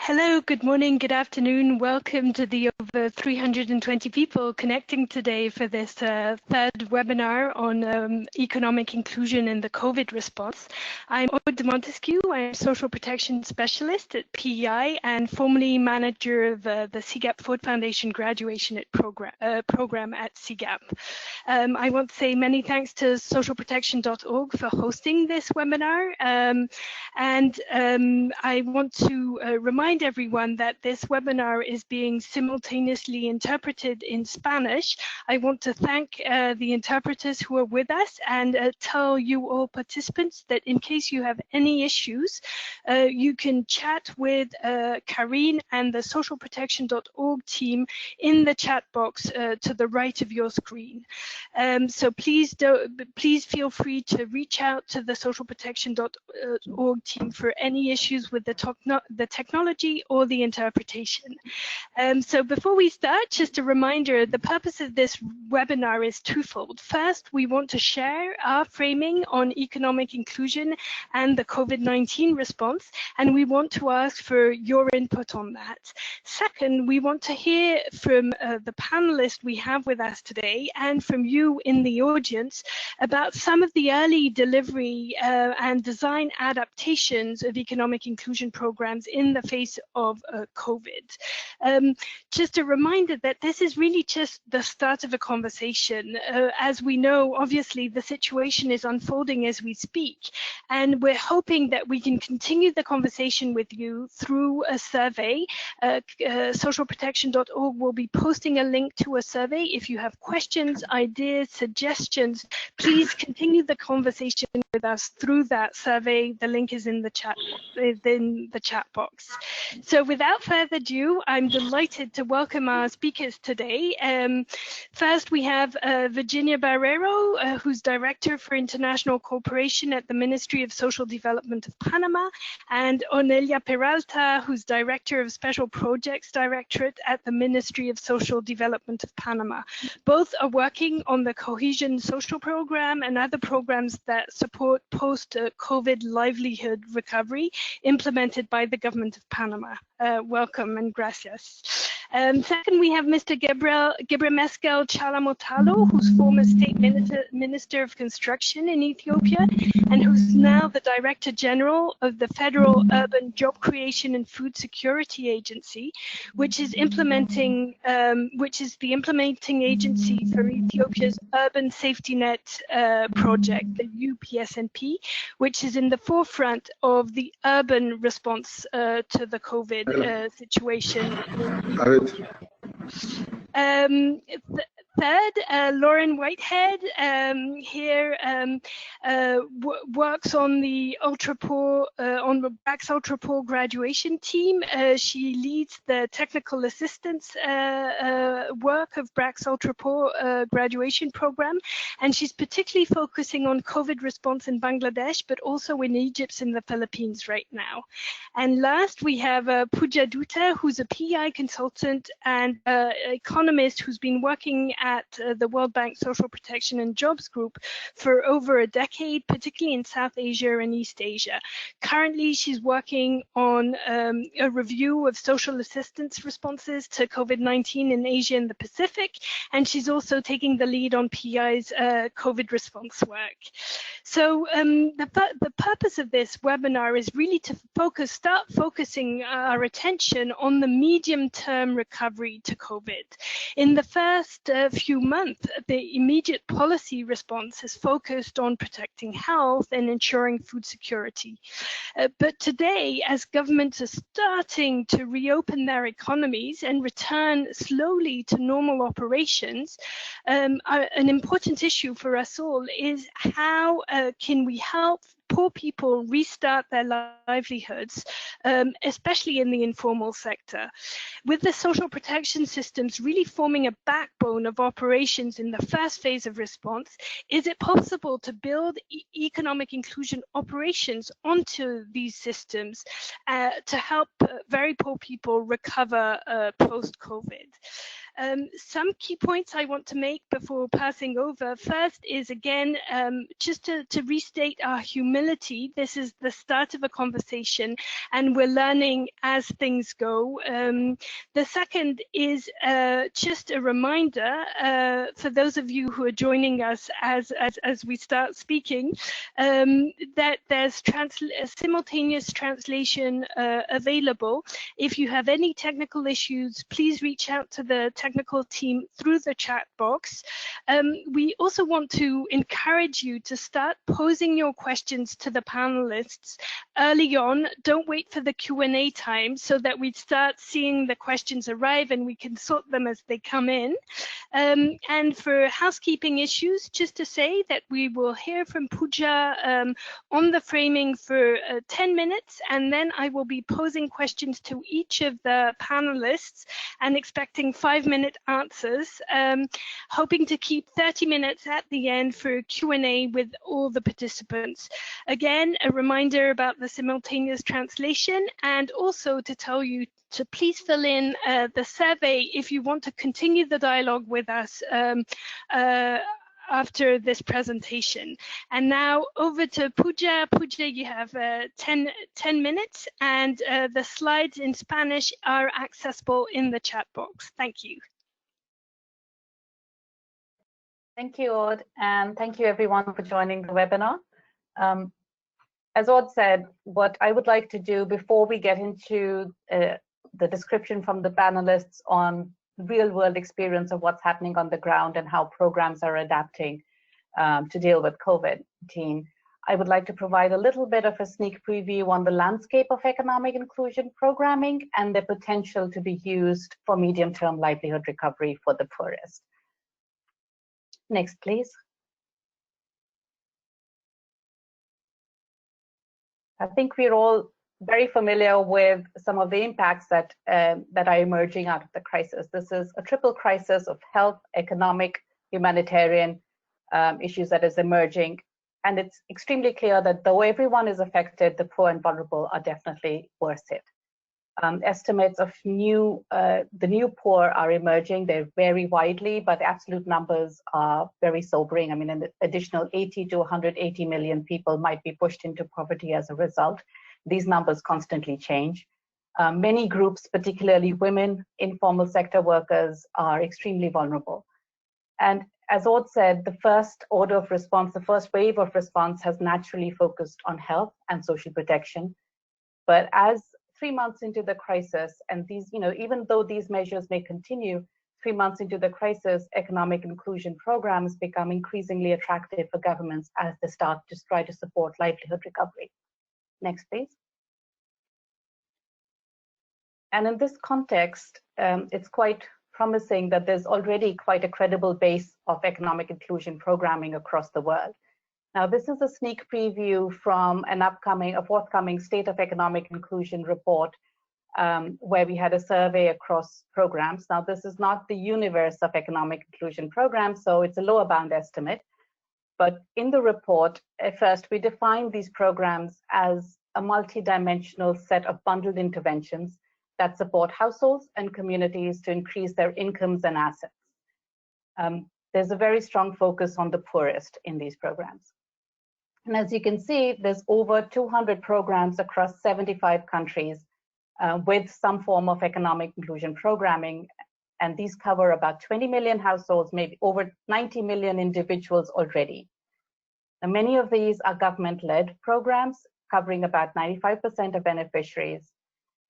Hello, good morning, good afternoon. Welcome to the over 320 people connecting today for this third webinar on economic inclusion in the COVID response. I'm Aude Montesquieu. I'm a social protection specialist at PEI and formerly manager of the CGAP Ford Foundation graduation program at CGAP. I want to say many thanks to socialprotection.org for hosting this webinar. I want to remind everyone that this webinar is being simultaneously interpreted in Spanish. I want to thank the interpreters who are with us and tell you all participants that in case you have any issues, you can chat with Karine and the socialprotection.org team in the chat box to the right of your screen. So please feel free to reach out to the socialprotection.org team for any issues with the technology or the interpretation. So before we start, just a reminder, the purpose of this webinar is twofold. First, we want to share our framing on economic inclusion and the COVID-19 response, and we want to ask for your input on that. Second, we want to hear from the panelists we have with us today and from you in the audience about some of the early delivery and design adaptations of economic inclusion programs in the face of COVID. Just a reminder that this is really just the start of a conversation. As we know, obviously, the situation is unfolding as we speak, and we're hoping that we can continue the conversation with you through a survey. Socialprotection.org will be posting a link to a survey. If you have questions, ideas, suggestions, please continue the conversation with us through that survey. The link is in the chat box. So without further ado, I'm delighted to welcome our speakers today. First, we have Virginia Barrero, who's Director for International Cooperation at the Ministry of Social Development of Panama, and Onelia Peralta, who's Director of Special Projects Directorate at the Ministry of Social Development of Panama. Both are working on the Cohesion Social Program and other programs that support post-COVID livelihood recovery implemented by the government of Panama. Welcome and gracias. Second, we have Mr. Gebremeskel Chalamotalo, who's former State Minister of Construction in Ethiopia and who's now the Director General of the Federal Urban Job Creation and Food Security Agency, which is the implementing agency for Ethiopia's Urban Safety Net project, the UPSNP, which is in the forefront of the urban response to the COVID situation. Third, Lauren Whitehead here works on the BRAC's Ultra Poor graduation team. She leads the technical assistance work of BRAC's Ultra Poor graduation program, and she's particularly focusing on COVID response in Bangladesh, but also in Egypt and the Philippines right now. And last, we have Pooja Dutta, who's a PEI consultant and economist who's been working at the World Bank Social Protection and Jobs Group for over a decade, particularly in South Asia and East Asia. Currently, she's working on a review of social assistance responses to COVID-19 in Asia and the Pacific, and she's also taking the lead on PEI's COVID response work. So the purpose of this webinar is really to start focusing our attention on the medium-term recovery to COVID. In the first few months, the immediate policy response has focused on protecting health and ensuring food security. But today, as governments are starting to reopen their economies and return slowly to normal operations, an important issue for us all is how can we help poor people restart their livelihoods, especially in the informal sector. With the social protection systems really forming a backbone of operations in the first phase of response, is it possible to build economic inclusion operations onto these systems to help very poor people recover post-COVID? Some key points I want to make before passing over. First is, again, just to restate our humility. This is the start of a conversation, and we're learning as things go. The second is just a reminder for those of you who are joining us as we start speaking, that there's simultaneous translation available. If you have any technical issues, please reach out to the technical team through the chat box. We also want to encourage you to start posing your questions to the panelists early on. Don't wait for the Q&A time, so that we start seeing the questions arrive and we can sort them as they come in. And for housekeeping issues, just to say that we will hear from Pooja on the framing for 10 minutes, and then I will be posing questions to each of the panelists and expecting 5-minute answers, hoping to keep 30 minutes at the end for Q&A with all the participants. Again, a reminder about the simultaneous translation, and also to tell you to please fill in the survey if you want to continue the dialogue with us after this presentation. And now over to Pooja. Pooja, you have 10 minutes, and the slides in Spanish are accessible in the chat box. Thank you. Thank you, Aude, and thank you everyone for joining the webinar. As Aude said, what I would like to do before we get into the description from the panelists on real-world experience of what's happening on the ground and how programs are adapting to deal with COVID-19, I would like to provide a little bit of a sneak preview on the landscape of economic inclusion programming and the potential to be used for medium-term livelihood recovery for the poorest. Next, please. I think we're all very familiar with some of the impacts that are emerging out of the crisis. This is a triple crisis of health, economic, humanitarian issues that is emerging. And it's extremely clear that though everyone is affected, the poor and vulnerable are definitely worse hit. Estimates of the new poor are emerging. They vary widely, but the absolute numbers are very sobering. I mean, an additional 80 to 180 million people might be pushed into poverty as a result. These numbers constantly change. Many groups, particularly women, informal sector workers, are extremely vulnerable. And as Aude said, the first order of response, the first wave of response has naturally focused on health and social protection. But as 3 months into the crisis, and these, even though these measures may continue, 3 months into the crisis, economic inclusion programs become increasingly attractive for governments as they start to try to support livelihood recovery. Next, please. And in this context, it's quite promising that there's already quite a credible base of economic inclusion programming across the world. Now, this is a sneak preview from a forthcoming State of Economic Inclusion report, where we had a survey across programs. Now, this is not the universe of economic inclusion programs, so it's a lower bound estimate. But in the report, at first, we defined these programs as a multidimensional set of bundled interventions that support households and communities to increase their incomes and assets. There's a very strong focus on the poorest in these programs. And as you can see, there's over 200 programs across 75 countries with some form of economic inclusion programming. And these cover about 20 million households, maybe over 90 million individuals already. And many of these are government-led programs covering about 95% of beneficiaries.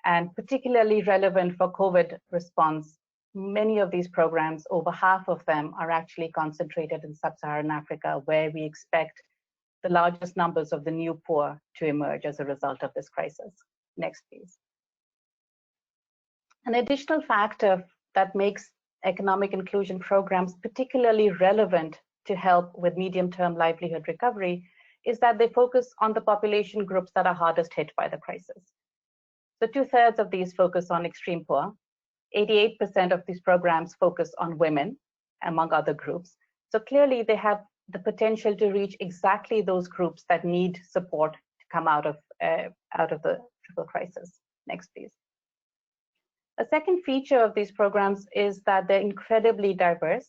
And particularly relevant for COVID response, many of these programs, over half of them, are actually concentrated in sub-Saharan Africa, where we expect the largest numbers of the new poor to emerge as a result of this crisis. Next, please. An additional factor that makes economic inclusion programs particularly relevant to help with medium-term livelihood recovery is that they focus on the population groups that are hardest hit by the crisis. So 2/3 of these focus on extreme poor. 88% of these programs focus on women, among other groups. So clearly they have the potential to reach exactly those groups that need support to come out of the triple crisis. Next, please. A second feature of these programs is that they're incredibly diverse.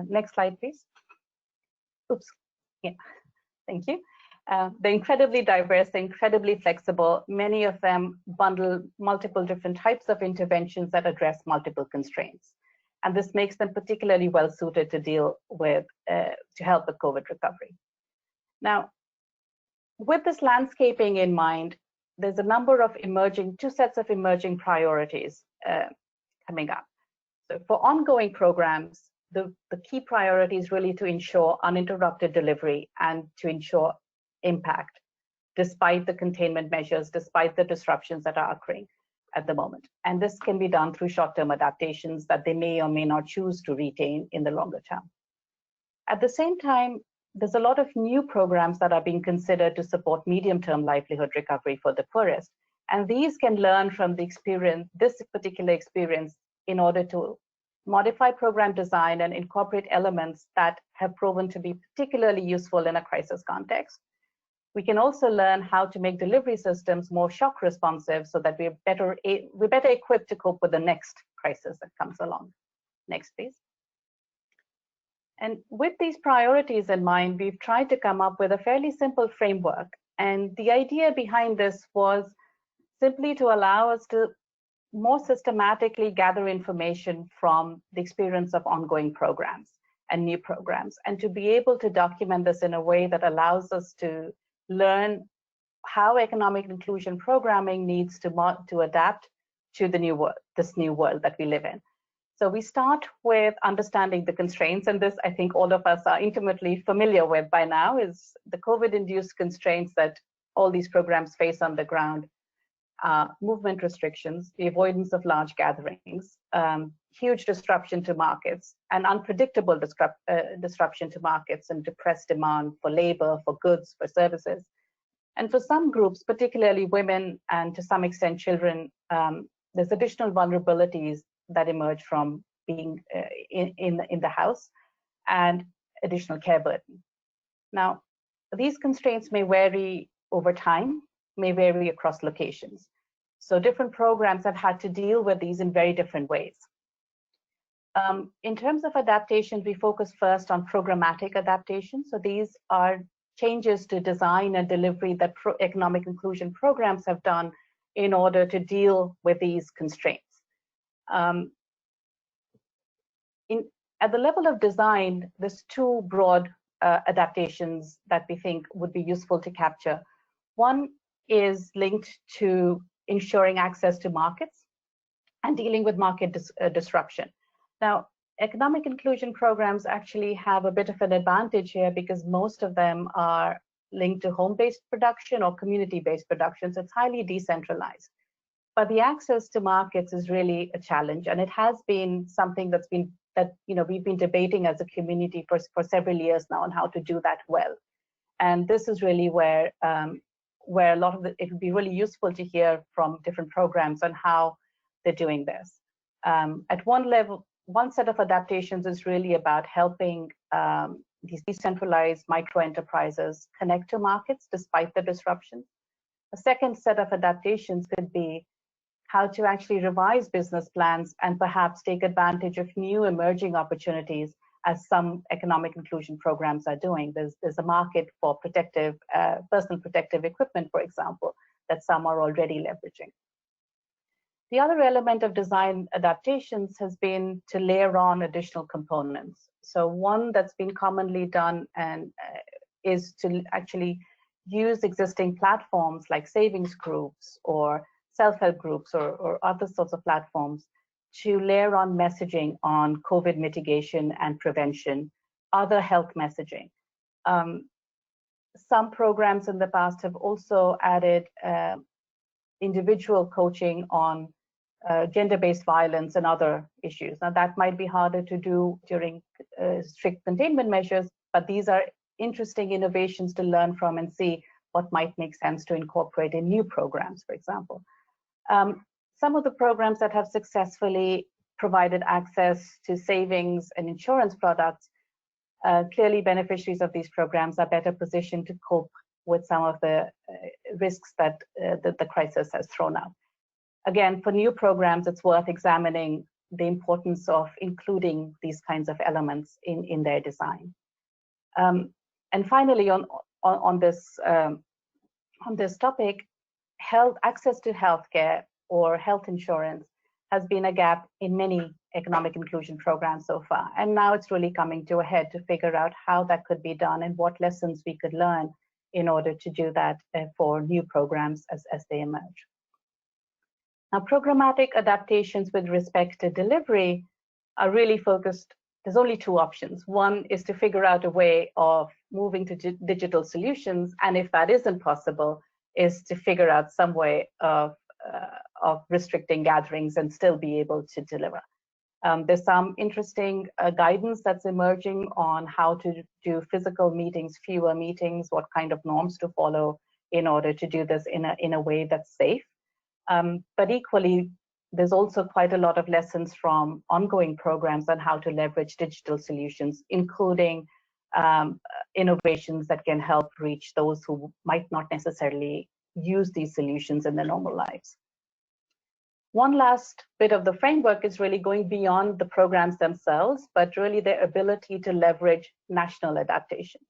Next slide, please. Oops. Yeah, thank you. They're incredibly diverse, they're incredibly flexible. Many of them bundle multiple different types of interventions that address multiple constraints. And this makes them particularly well suited to deal with, to help with COVID recovery. Now, with this landscaping in mind, there's a number of two sets of emerging priorities coming up. So for ongoing programs, the key priority is really to ensure uninterrupted delivery and to ensure impact, despite the containment measures, despite the disruptions that are occurring at the moment. And this can be done through short-term adaptations that they may or may not choose to retain in the longer term. At the same time, there's a lot of new programs that are being considered to support medium-term livelihood recovery for the poorest. And these can learn from the experience, this particular experience, in order to modify program design and incorporate elements that have proven to be particularly useful in a crisis context. We can also learn how to make delivery systems more shock responsive so that we're better equipped to cope with the next crisis that comes along. Next, please. And with these priorities in mind, we've tried to come up with a fairly simple framework. And the idea behind this was simply to allow us to more systematically gather information from the experience of ongoing programs and new programs, and to be able to document this in a way that allows us to learn how economic inclusion programming needs to adapt to the new world, this new world that we live in. So we start with understanding the constraints, and this I think all of us are intimately familiar with by now, is the COVID-induced constraints that all these programs face on the ground. Movement restrictions, the avoidance of large gatherings, huge disruption to markets, and unpredictable disruption to markets and depressed demand for labor, for goods, for services. And for some groups, particularly women and to some extent children, there's additional vulnerabilities that emerge from being in the house and additional care burden. Now, these constraints may vary over time, may vary across locations. So different programs have had to deal with these in very different ways. In terms of adaptations, we focus first on programmatic adaptations. So these are changes to design and delivery that economic inclusion programs have done in order to deal with these constraints. At the level of design, there's two broad adaptations that we think would be useful to capture. One is linked to ensuring access to markets and dealing with market disruption. Now, economic inclusion programs actually have a bit of an advantage here because most of them are linked to home-based production or community-based production, so it's highly decentralized. But the access to markets is really a challenge, and it has been something that we've been debating as a community for several years now on how to do that well. And this is really where a lot of it would be really useful to hear from different programs on how they're doing this. At one level, one set of adaptations is really about helping these decentralized micro enterprises connect to markets despite the disruption. A second set of adaptations could be how to actually revise business plans and perhaps take advantage of new emerging opportunities, as some economic inclusion programs are doing. There's a market for protective, personal protective equipment, for example, that some are already leveraging. The other element of design adaptations has been to layer on additional components. So one that's been commonly done and is to actually use existing platforms like savings groups or self-help groups or other sorts of platforms to layer on messaging on COVID mitigation and prevention, other health messaging. Some programs in the past have also added individual coaching on gender-based violence and other issues. Now that might be harder to do during strict containment measures, but these are interesting innovations to learn from and see what might make sense to incorporate in new programs, for example. Some of the programs that have successfully provided access to savings and insurance products, clearly beneficiaries of these programs are better positioned to cope with some of the risks that the crisis has thrown out. again, for new programs, it's worth examining the importance of including these kinds of elements in their design. And finally, on this topic, access to healthcare or health insurance has been a gap in many economic inclusion programs so far. And now it's really coming to a head to figure out how that could be done and what lessons we could learn in order to do that for new programs as they emerge. Now, programmatic adaptations with respect to delivery are really focused. There's only two options. One is to figure out a way of moving to digital solutions, and if that isn't possible, is to figure out some way of restricting gatherings and still be able to deliver. There's some interesting guidance that's emerging on how to do physical meetings, fewer meetings, what kind of norms to follow in order to do this in a way that's safe. But equally, there's also quite a lot of lessons from ongoing programs on how to leverage digital solutions, including innovations that can help reach those who might not necessarily use these solutions in their normal lives. One last bit of the framework is really going beyond the programs themselves, but really their ability to leverage national adaptation.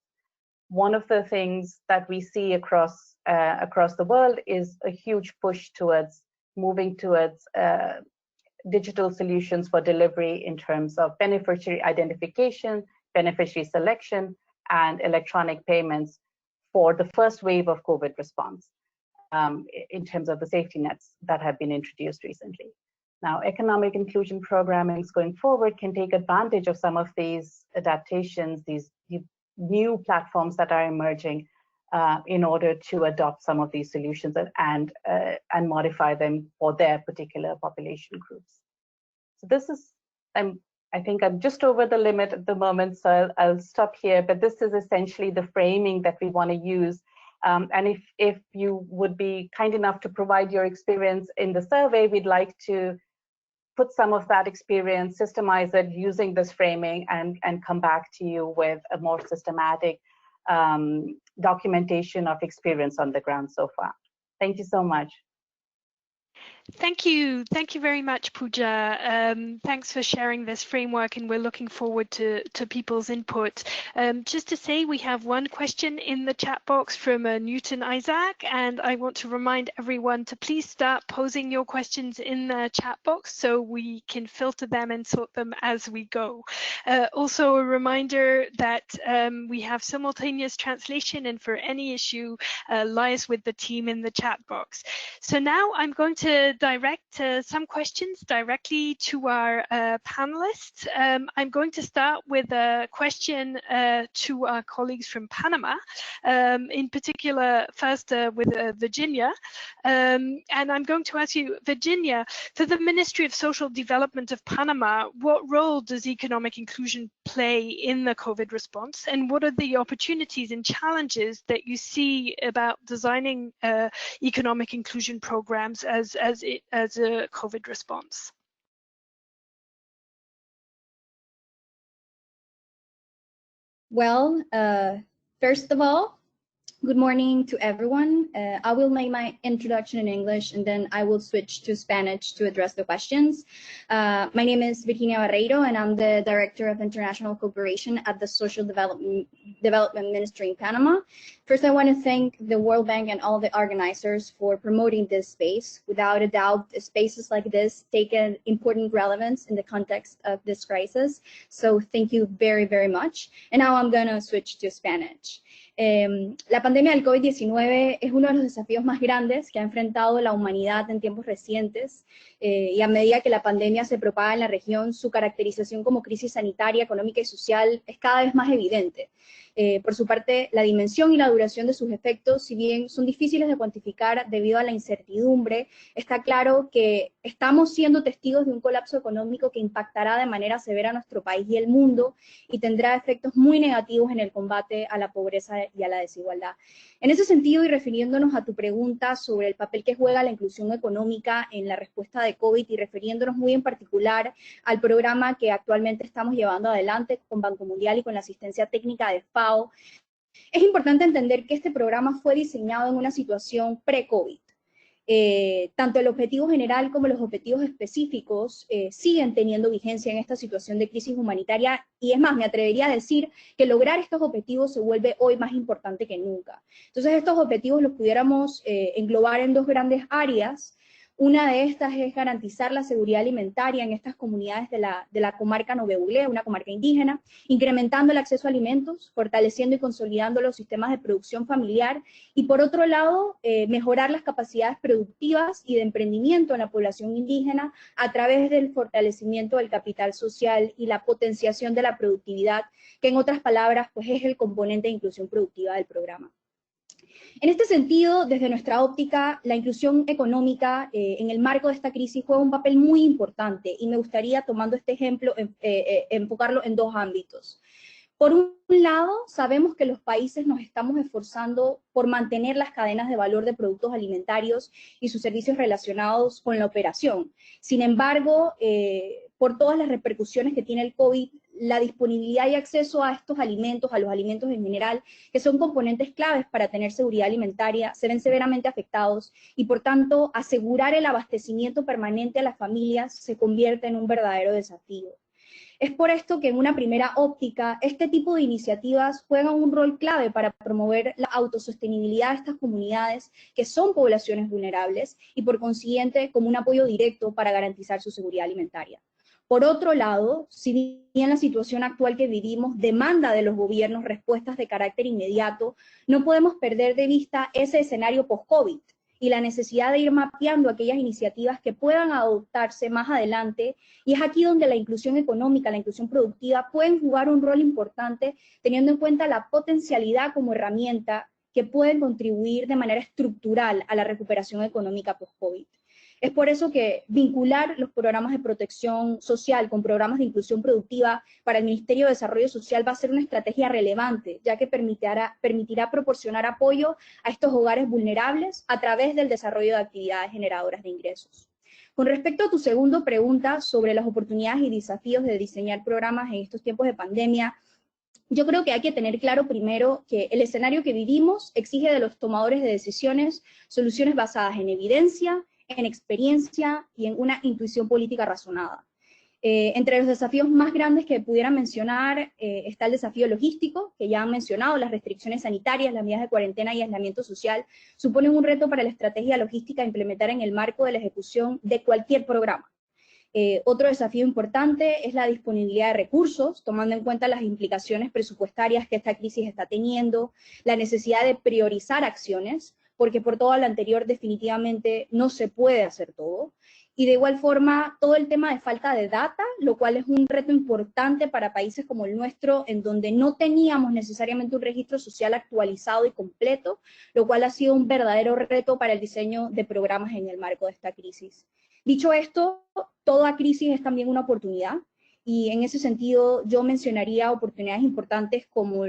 One of the things that we see across the world is a huge push towards moving towards digital solutions for delivery in terms of beneficiary identification, beneficiary selection, and electronic payments for the first wave of COVID response in terms of the safety nets that have been introduced recently. Now, economic inclusion programming going forward can take advantage of some of these adaptations, these new platforms that are emerging in order to adopt some of these solutions and modify them for their particular population groups. So this is, I think I'm just over the limit at the moment, so I'll stop here, but this is essentially the framing that we want to use. And if you would be kind enough to provide your experience in the survey, we'd like to put some of that experience, systemize it using this framing, and come back to you with a more systematic documentation of experience on the ground so far. Thank you so much. Thank you very much, Pooja. Thanks for sharing this framework, and we're looking forward to people's input. Just to say, we have one question in the chat box from Newton Isaac, and I want to remind everyone to please start posing your questions in the chat box so we can filter them and sort them as we go. Also, a reminder that we have simultaneous translation, and for any issue, liaise with the team in the chat box. So now I'm going to direct some questions directly to our panelists. I'm going to start with a question to our colleagues from Panama, in particular first with Virginia. And I'm going to ask you, Virginia, for the Ministry of Social Development of Panama, what role does economic inclusion play in the COVID response, and what are the opportunities and challenges that you see about designing economic inclusion programs as a COVID response? Well, first of all, good morning to everyone. I will make my introduction in English, and then I will switch to Spanish to address the questions. My name is Virginia Barreiro, and I'm the Director of International Cooperation at the Social Development Ministry in Panama. First, I want to thank the World Bank and all the organizers for promoting this space. Without a doubt, spaces like this take an important relevance in the context of this crisis. So thank you very, very much. And now I'm going to switch to Spanish. La pandemia del COVID-19 es uno de los desafíos más grandes que ha enfrentado la humanidad en tiempos recientes, y a medida que la pandemia se propaga en la región, su caracterización como crisis sanitaria, económica y social es cada vez más evidente. Por su parte, la dimensión y la duración de sus efectos, si bien son difíciles de cuantificar debido a la incertidumbre, está claro que estamos siendo testigos de un colapso económico que impactará de manera severa a nuestro país y el mundo, y tendrá efectos muy negativos en el combate a la pobreza y a la desigualdad. En ese sentido, y refiriéndonos a tu pregunta sobre el papel que juega la inclusión económica en la respuesta de COVID, y refiriéndonos muy en particular al programa que actualmente estamos llevando adelante con Banco Mundial y con la asistencia técnica de FAO, es importante entender que este programa fue diseñado en una situación pre-COVID. tanto el objetivo general como los objetivos específicos siguen teniendo vigencia en esta situación de crisis humanitaria, y es más, me atrevería a decir que lograr estos objetivos se vuelve hoy más importante que nunca. Entonces, estos objetivos los pudiéramos englobar en dos grandes áreas. Una de estas es garantizar la seguridad alimentaria en estas comunidades de la comarca Novebuglé, una comarca indígena, incrementando el acceso a alimentos, fortaleciendo y consolidando los sistemas de producción familiar, y por otro lado, mejorar las capacidades productivas y de emprendimiento en la población indígena a través del fortalecimiento del capital social y la potenciación de la productividad, que en otras palabras, pues es el componente de inclusión productiva del programa. En este sentido, desde nuestra óptica, la inclusión económica en el marco de esta crisis juega un papel muy importante, y me gustaría, tomando este ejemplo, enfocarlo en dos ámbitos. Por un lado, sabemos que los países nos estamos esforzando por mantener las cadenas de valor de productos alimentarios y sus servicios relacionados con la operación. Sin embargo, por todas las repercusiones que tiene el COVID, la disponibilidad y acceso a estos alimentos, a los alimentos en general, que son componentes claves para tener seguridad alimentaria, se ven severamente afectados, y por tanto, asegurar el abastecimiento permanente a las familias se convierte en un verdadero desafío. Es por esto que en una primera óptica, este tipo de iniciativas juegan un rol clave para promover la autosostenibilidad de estas comunidades, que son poblaciones vulnerables, y por consiguiente como un apoyo directo para garantizar su seguridad alimentaria. Por otro lado, si bien la situación actual que vivimos demanda de los gobiernos respuestas de carácter inmediato, no podemos perder de vista ese escenario post-COVID y la necesidad de ir mapeando aquellas iniciativas que puedan adoptarse más adelante, y es aquí donde la inclusión económica, la inclusión productiva pueden jugar un rol importante, teniendo en cuenta la potencialidad como herramienta que pueden contribuir de manera estructural a la recuperación económica post-COVID. Es por eso que vincular los programas de protección social con programas de inclusión productiva para el Ministerio de Desarrollo Social va a ser una estrategia relevante, ya que permitirá proporcionar apoyo a estos hogares vulnerables a través del desarrollo de actividades generadoras de ingresos. Con respecto a tu segunda pregunta sobre las oportunidades y desafíos de diseñar programas en estos tiempos de pandemia, yo creo que hay que tener claro primero que el escenario que vivimos exige de los tomadores de decisiones soluciones basadas en evidencia, en experiencia y en una intuición política razonada. Entre los desafíos más grandes que pudiera mencionar está el desafío logístico, que ya han mencionado. Las restricciones sanitarias, las medidas de cuarentena y aislamiento social suponen un reto para la estrategia logística a implementar en el marco de la ejecución de cualquier programa. Otro desafío importante es la disponibilidad de recursos, tomando en cuenta las implicaciones presupuestarias que esta crisis está teniendo, la necesidad de priorizar acciones, porque por todo lo anterior definitivamente no se puede hacer todo, y de igual forma todo el tema de falta de data, lo cual es un reto importante para países como el nuestro, en donde no teníamos necesariamente un registro social actualizado y completo, lo cual ha sido un verdadero reto para el diseño de programas en el marco de esta crisis. Dicho esto, toda crisis es también una oportunidad, y en ese sentido yo mencionaría oportunidades importantes como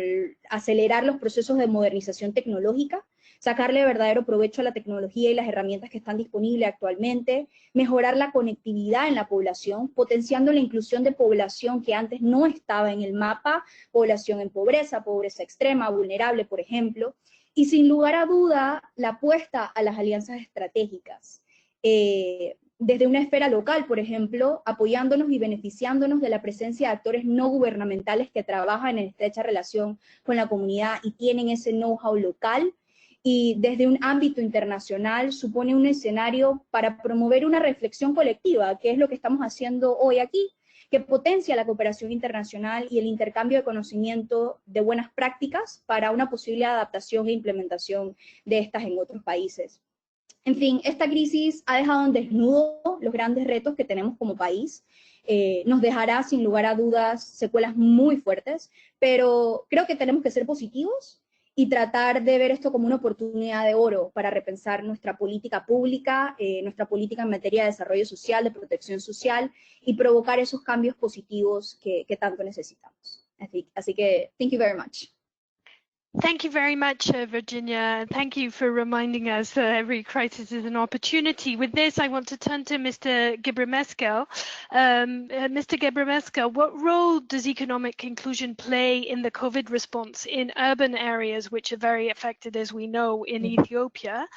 acelerar los procesos de modernización tecnológica, sacarle verdadero provecho a la tecnología y las herramientas que están disponibles actualmente, mejorar la conectividad en la población, potenciando la inclusión de población que antes no estaba en el mapa, población en pobreza, pobreza extrema, vulnerable, por ejemplo, y sin lugar a duda la apuesta a las alianzas estratégicas. Desde una esfera local, por ejemplo, apoyándonos y beneficiándonos de la presencia de actores no gubernamentales que trabajan en estrecha relación con la comunidad y tienen ese know-how local, y desde un ámbito internacional supone un escenario para promover una reflexión colectiva, que es lo que estamos haciendo hoy aquí, que potencia la cooperación internacional y el intercambio de conocimiento de buenas prácticas para una posible adaptación e implementación de estas en otros países. En fin, esta crisis ha dejado en desnudo los grandes retos que tenemos como país. Nos dejará sin lugar a dudas secuelas muy fuertes, pero creo que tenemos que ser positivos y tratar de ver esto como una oportunidad de oro para repensar nuestra política pública, nuestra política en materia de desarrollo social, de protección social, y provocar esos cambios positivos que tanto necesitamos. Así que, thank you very much. Thank you very much, Virginia. Thank you for reminding us that every crisis is an opportunity. With this, I want to turn to Mr. Gebremeskel. Mr. Gebremeskel, what role does economic inclusion play in the COVID response in urban areas, which are very affected, as we know, in Ethiopia?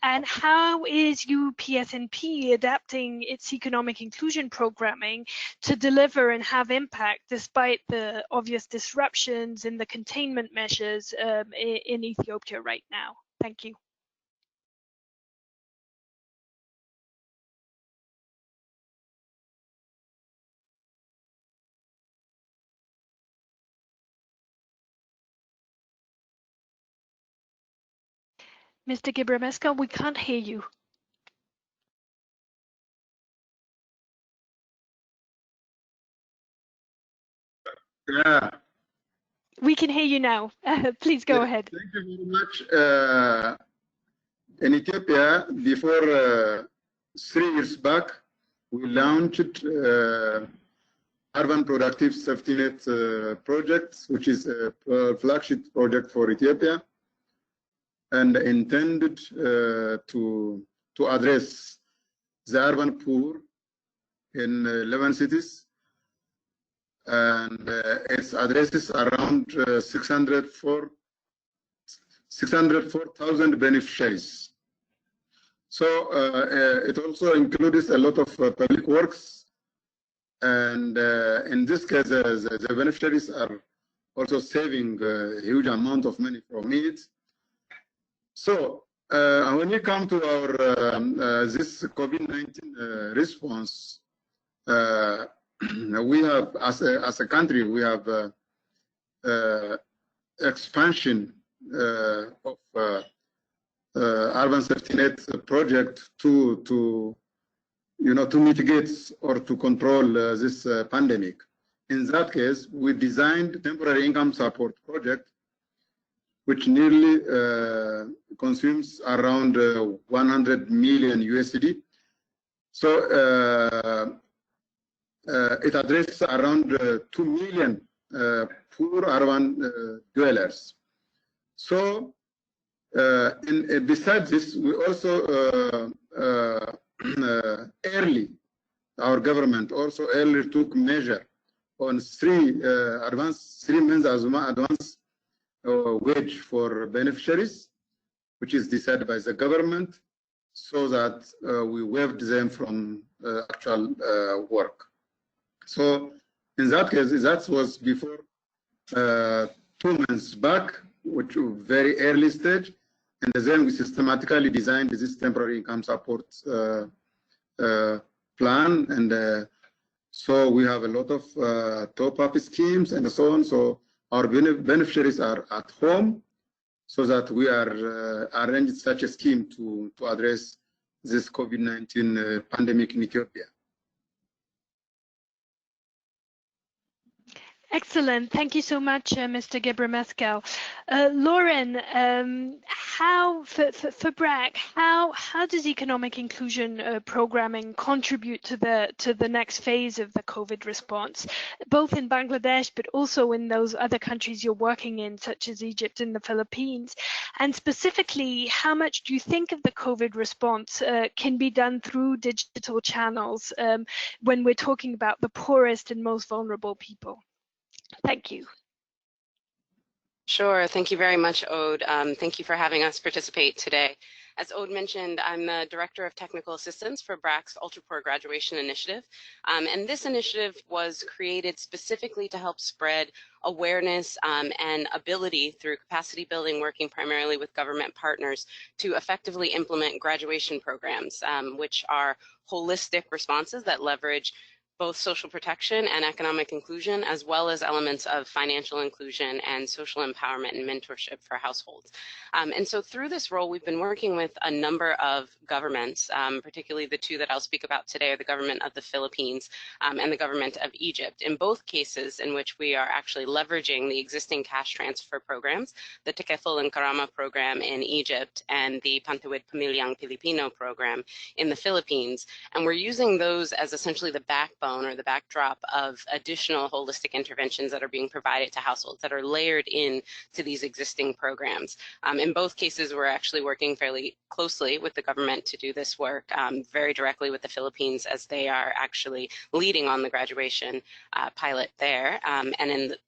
And how is UPSNP adapting its economic inclusion programming to deliver and have impact despite the obvious disruptions in the containment measures in Ethiopia right now? Thank you. Mr. Gebremeskel, we can't hear you. Yeah. We can hear you now. Please go ahead. Thank you very much. In Ethiopia, before 3 years back, we launched Urban Productive Safety Net project, which is a flagship project for Ethiopia, and intended to address the urban poor in 11 cities. And it addresses around 604,000 beneficiaries. So it also includes a lot of public works, and in this case, the beneficiaries are also saving a huge amount of money from it. So when we come to our this COVID-19 response, we have, as a country, we have expansion of urban safety net project to mitigate or to control this pandemic. In that case, we designed temporary income support project, which nearly consumes around 100 million USD. So it addresses around 2 million poor urban dwellers. So besides this, we also our government also early took measure on 3 months advance wage for beneficiaries, which is decided by the government, so that we waived them from actual work. So in that case, that was before 2 months back, which was very early stage, and then we systematically designed this temporary income support plan, and so we have a lot of top-up schemes and so on. So our beneficiaries are at home, so that we are arranged such a scheme to address this COVID-19 pandemic in Ethiopia. Excellent. Thank you so much, Mr. Gebremeskel. Lauren, for BRAC, how does economic inclusion programming contribute to the next phase of the COVID response, both in Bangladesh but also in those other countries you're working in, such as Egypt and the Philippines? And specifically, how much do you think of the COVID response can be done through digital channels when we're talking about the poorest and most vulnerable people? Thank you. Sure. Thank you very much, Ode. Thank you for having us participate today. As Ode mentioned, I'm the Director of Technical Assistance for BRAC's Ultra-Poor Graduation Initiative. And this initiative was created specifically to help spread awareness and ability through capacity building, working primarily with government partners to effectively implement graduation programs, which are holistic responses that leverage both social protection and economic inclusion, as well as elements of financial inclusion and social empowerment and mentorship for households. And so through this role, we've been working with a number of governments, particularly the 2 that I'll speak about today are the government of the Philippines and the government of Egypt. In both cases in which we are actually leveraging the existing cash transfer programs, the Tekeful and Karama program in Egypt and the Pantawid Pamilyang Pilipino program in the Philippines. And we're using those as essentially the backbone backbone or the backdrop of additional holistic interventions that are being provided to households that are layered in to these existing programs. In both cases, we're actually working fairly closely with the government to do this work, very directly with the Philippines, as they are actually leading on the graduation pilot there, and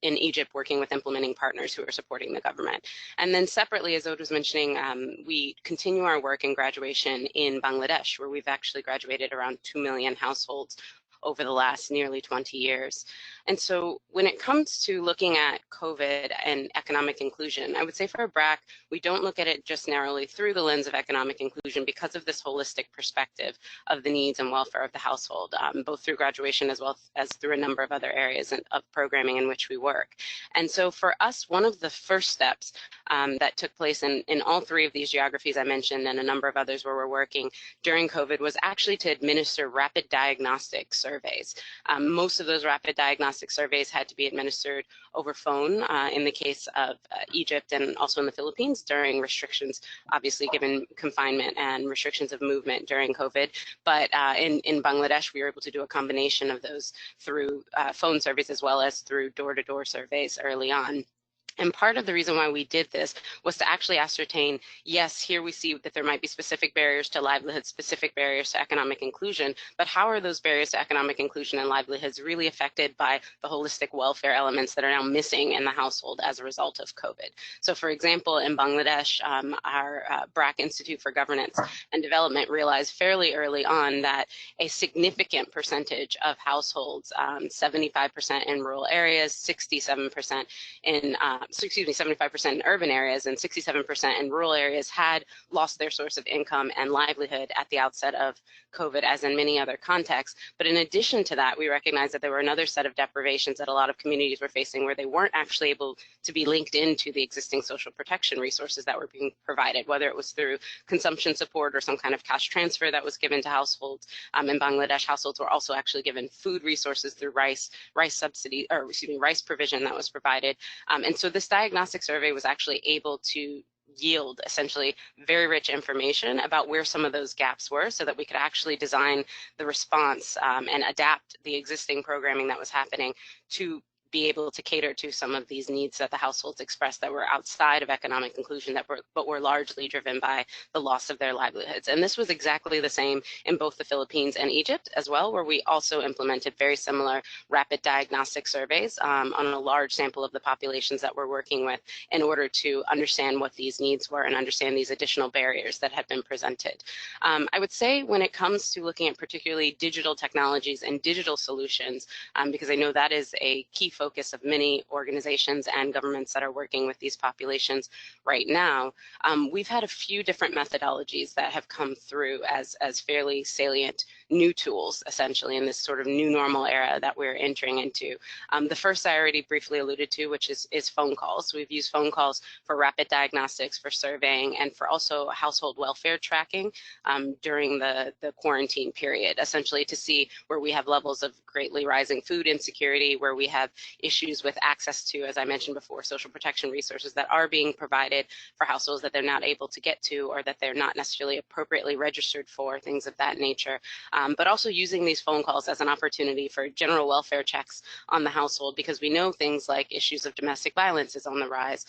in Egypt, working with implementing partners who are supporting the government. And then separately, as Ode was mentioning, we continue our work in graduation in Bangladesh, where we've actually graduated around 2 million households over the last nearly 20 years. And so when it comes to looking at COVID and economic inclusion, I would say for BRAC, we don't look at it just narrowly through the lens of economic inclusion because of this holistic perspective of the needs and welfare of the household, both through graduation as well as through a number of other areas of programming in which we work. And so for us, one of the first steps that took place in all three of these geographies I mentioned and a number of others where we're working during COVID was actually to administer rapid diagnostic surveys. Most of those rapid diagnostic surveys had to be administered over phone in the case of Egypt and also in the Philippines during restrictions, obviously given confinement and restrictions of movement during COVID. But in Bangladesh, we were able to do a combination of those through phone surveys as well as through door-to-door surveys early on. And part of the reason why we did this was to actually ascertain, yes, here we see that there might be specific barriers to livelihood, specific barriers to economic inclusion, but how are those barriers to economic inclusion and livelihoods really affected by the holistic welfare elements that are now missing in the household as a result of COVID? So for example, in Bangladesh, our BRAC Institute for Governance and Development realized fairly early on that a significant percentage of households, 75% in rural areas, 67% in 75% in urban areas and 67% in rural areas had lost their source of income and livelihood at the outset of COVID, as in many other contexts. But in addition to that, we recognize that there were another set of deprivations that a lot of communities were facing where they weren't actually able to be linked into the existing social protection resources that were being provided, whether it was through consumption support or some kind of cash transfer that was given to households. In Bangladesh, households were also actually given food resources through rice subsidy, or excuse me, rice provision that was provided. And so this diagnostic survey was actually able to yield essentially very rich information about where some of those gaps were so that we could actually design the response and adapt the existing programming that was happening to be able to cater to some of these needs that the households expressed that were outside of economic inclusion but were largely driven by the loss of their livelihoods. And this was exactly the same in both the Philippines and Egypt as well, where we also implemented very similar rapid diagnostic surveys on a large sample of the populations that we're working with in order to understand what these needs were and understand these additional barriers that had been presented. I would say when it comes to looking at particularly digital technologies and digital solutions, because I know that is a key focus of many organizations and governments that are working with these populations right now, we've had a few different methodologies that have come through as fairly salient new tools, essentially, in this sort of new normal era that we're entering into. The first I already briefly alluded to, which is phone calls. We've used phone calls for rapid diagnostics, for surveying, and for also household welfare tracking during the quarantine period, essentially to see where we have levels of greatly rising food insecurity, where we have issues with access to, as I mentioned before, social protection resources that are being provided for households that they're not able to get to or that they're not necessarily appropriately registered for, things of that nature. But also using these phone calls as an opportunity for general welfare checks on the household, because we know things like issues of domestic violence is on the rise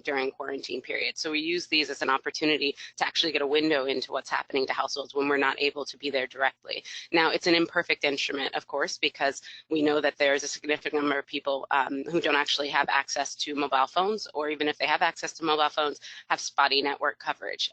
during quarantine periods. So we use these as an opportunity to actually get a window into what's happening to households when we're not able to be there directly. Now, it's an imperfect instrument, of course, because we know that there's a significant number of people who don't actually have access to mobile phones, or even if they have access to mobile phones, have spotty network coverage.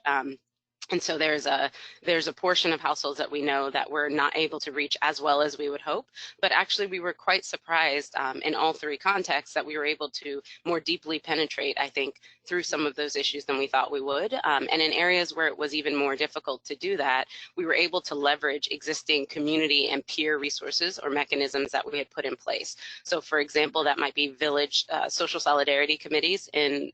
And so there's a portion of households that we know that we're not able to reach as well as we would hope, but actually we were quite surprised in all three contexts that we were able to more deeply penetrate, I think, through some of those issues than we thought we would. And in areas where it was even more difficult to do that, we were able to leverage existing community and peer resources or mechanisms that we had put in place. So for example, that might be village social solidarity committees in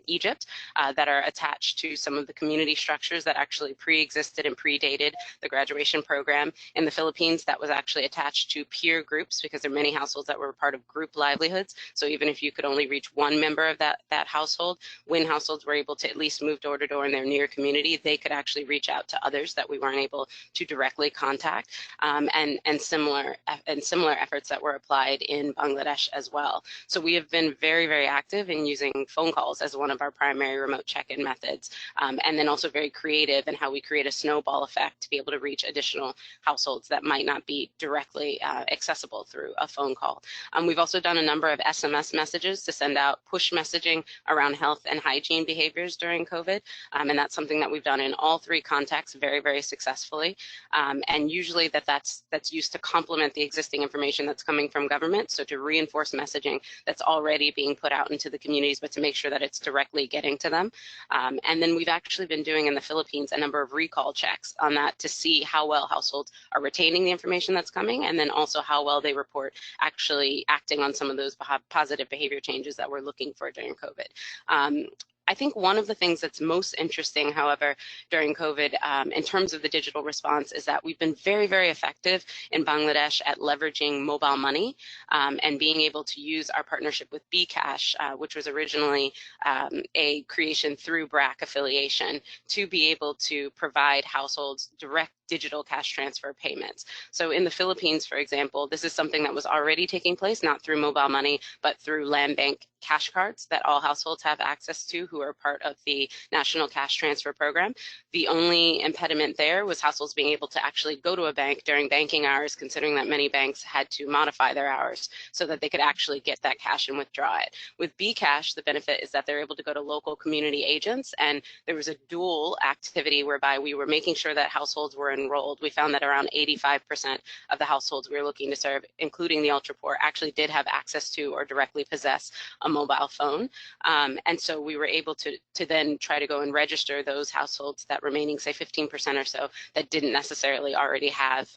Egypt that are attached to some of the community structures that actually pre-existed and predated the graduation program. In the Philippines, that was actually attached to peer groups, because there are many households that were part of group livelihoods. So even if you could only reach one member of that household, household, when households were able to at least move door to door in their near community, they could actually reach out to others that we weren't able to directly contact, and similar efforts that were applied in Bangladesh as well. So we have been very, very active in using phone calls as one of our primary remote check-in methods, and then also very creative in how we create a snowball effect to be able to reach additional households that might not be directly accessible through a phone call. We've also done a number of SMS messages to send out push messaging around health and hygiene behaviors during COVID, and that's something that we've done in all three contexts very, very successfully. And usually that's used to complement the existing information that's coming from government, so to reinforce messaging that's already being put out into the communities, but to make sure that it's directly getting to them. And then we've actually been doing in the Philippines a number of recall checks on that to see how well households are retaining the information that's coming, and then also how well they report actually acting on some of those positive behavior changes that we're looking for during COVID. I think one of the things that's most interesting, however, during COVID, in terms of the digital response, is that we've been very, very effective in Bangladesh at leveraging mobile money, and being able to use our partnership with bKash, which was originally a creation through BRAC affiliation, to be able to provide households direct digital cash transfer payments. So in the Philippines, for example, this is something that was already taking place, not through mobile money, but through land bank cash cards that all households have access to who are part of the National Cash Transfer Program. The only impediment there was households being able to actually go to a bank during banking hours, considering that many banks had to modify their hours so that they could actually get that cash and withdraw it. With bKash, the benefit is that they're able to go to local community agents, and there was a dual activity whereby we were making sure that households were enrolled. We found that around 85% of the households we were looking to serve, including the ultra poor, actually did have access to or directly possess a mobile phone. And so we were able to then try to go and register those households, that remaining, say, 15% or so, that didn't necessarily already have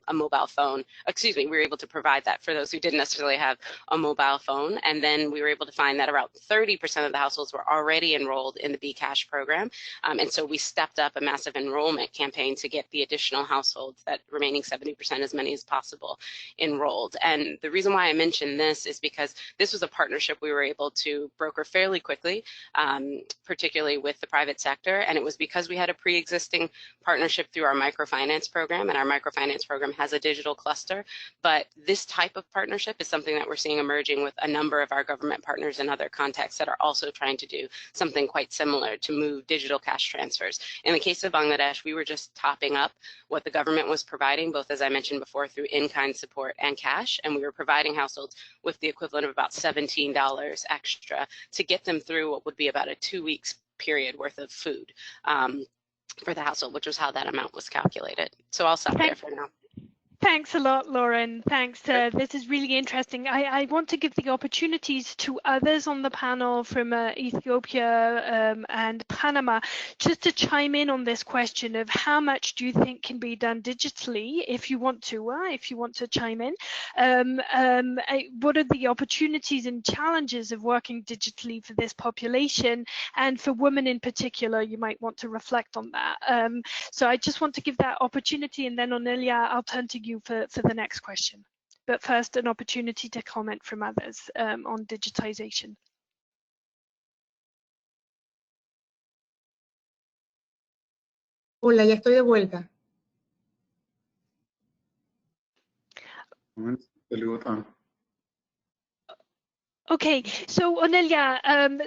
a mobile phone. Excuse me, we were able to provide that for those who didn't necessarily have a mobile phone. And then we were able to find that around 30% of the households were already enrolled in the bKash program. And so we stepped up a massive enrollment campaign to get the additional households, that remaining 70%, as many as possible, enrolled. And the reason why I mention this is because this was a partnership we were able to broker fairly quickly, particularly with the private sector. And it was because we had a pre-existing partnership through our microfinance program, and our microfinance program has a digital cluster. But this type of partnership is something that we're seeing emerging with a number of our government partners in other contexts that are also trying to do something quite similar to move digital cash transfers. In the case of Bangladesh, we were just topping up what the government was providing, both, as I mentioned before, through in-kind support and cash, and we were providing households with the equivalent of about $17 extra to get them through what would be about a 2 weeks period worth of food for the household, which was how that amount was calculated. So I'll stop there for now. Thanks a lot, Lauren. Thanks. This is really interesting. I want to give the opportunities to others on the panel from Ethiopia and Panama just to chime in on this question of how much do you think can be done digitally, if you want to chime in. What are the opportunities and challenges of working digitally for this population, and for women in particular? You might want to reflect on that. So I just want to give that opportunity, and then Onelia, I'll turn to you for the next question. But first, an opportunity to comment from others on digitization. Hola, ya estoy de vuelta. Okay, so Onelia,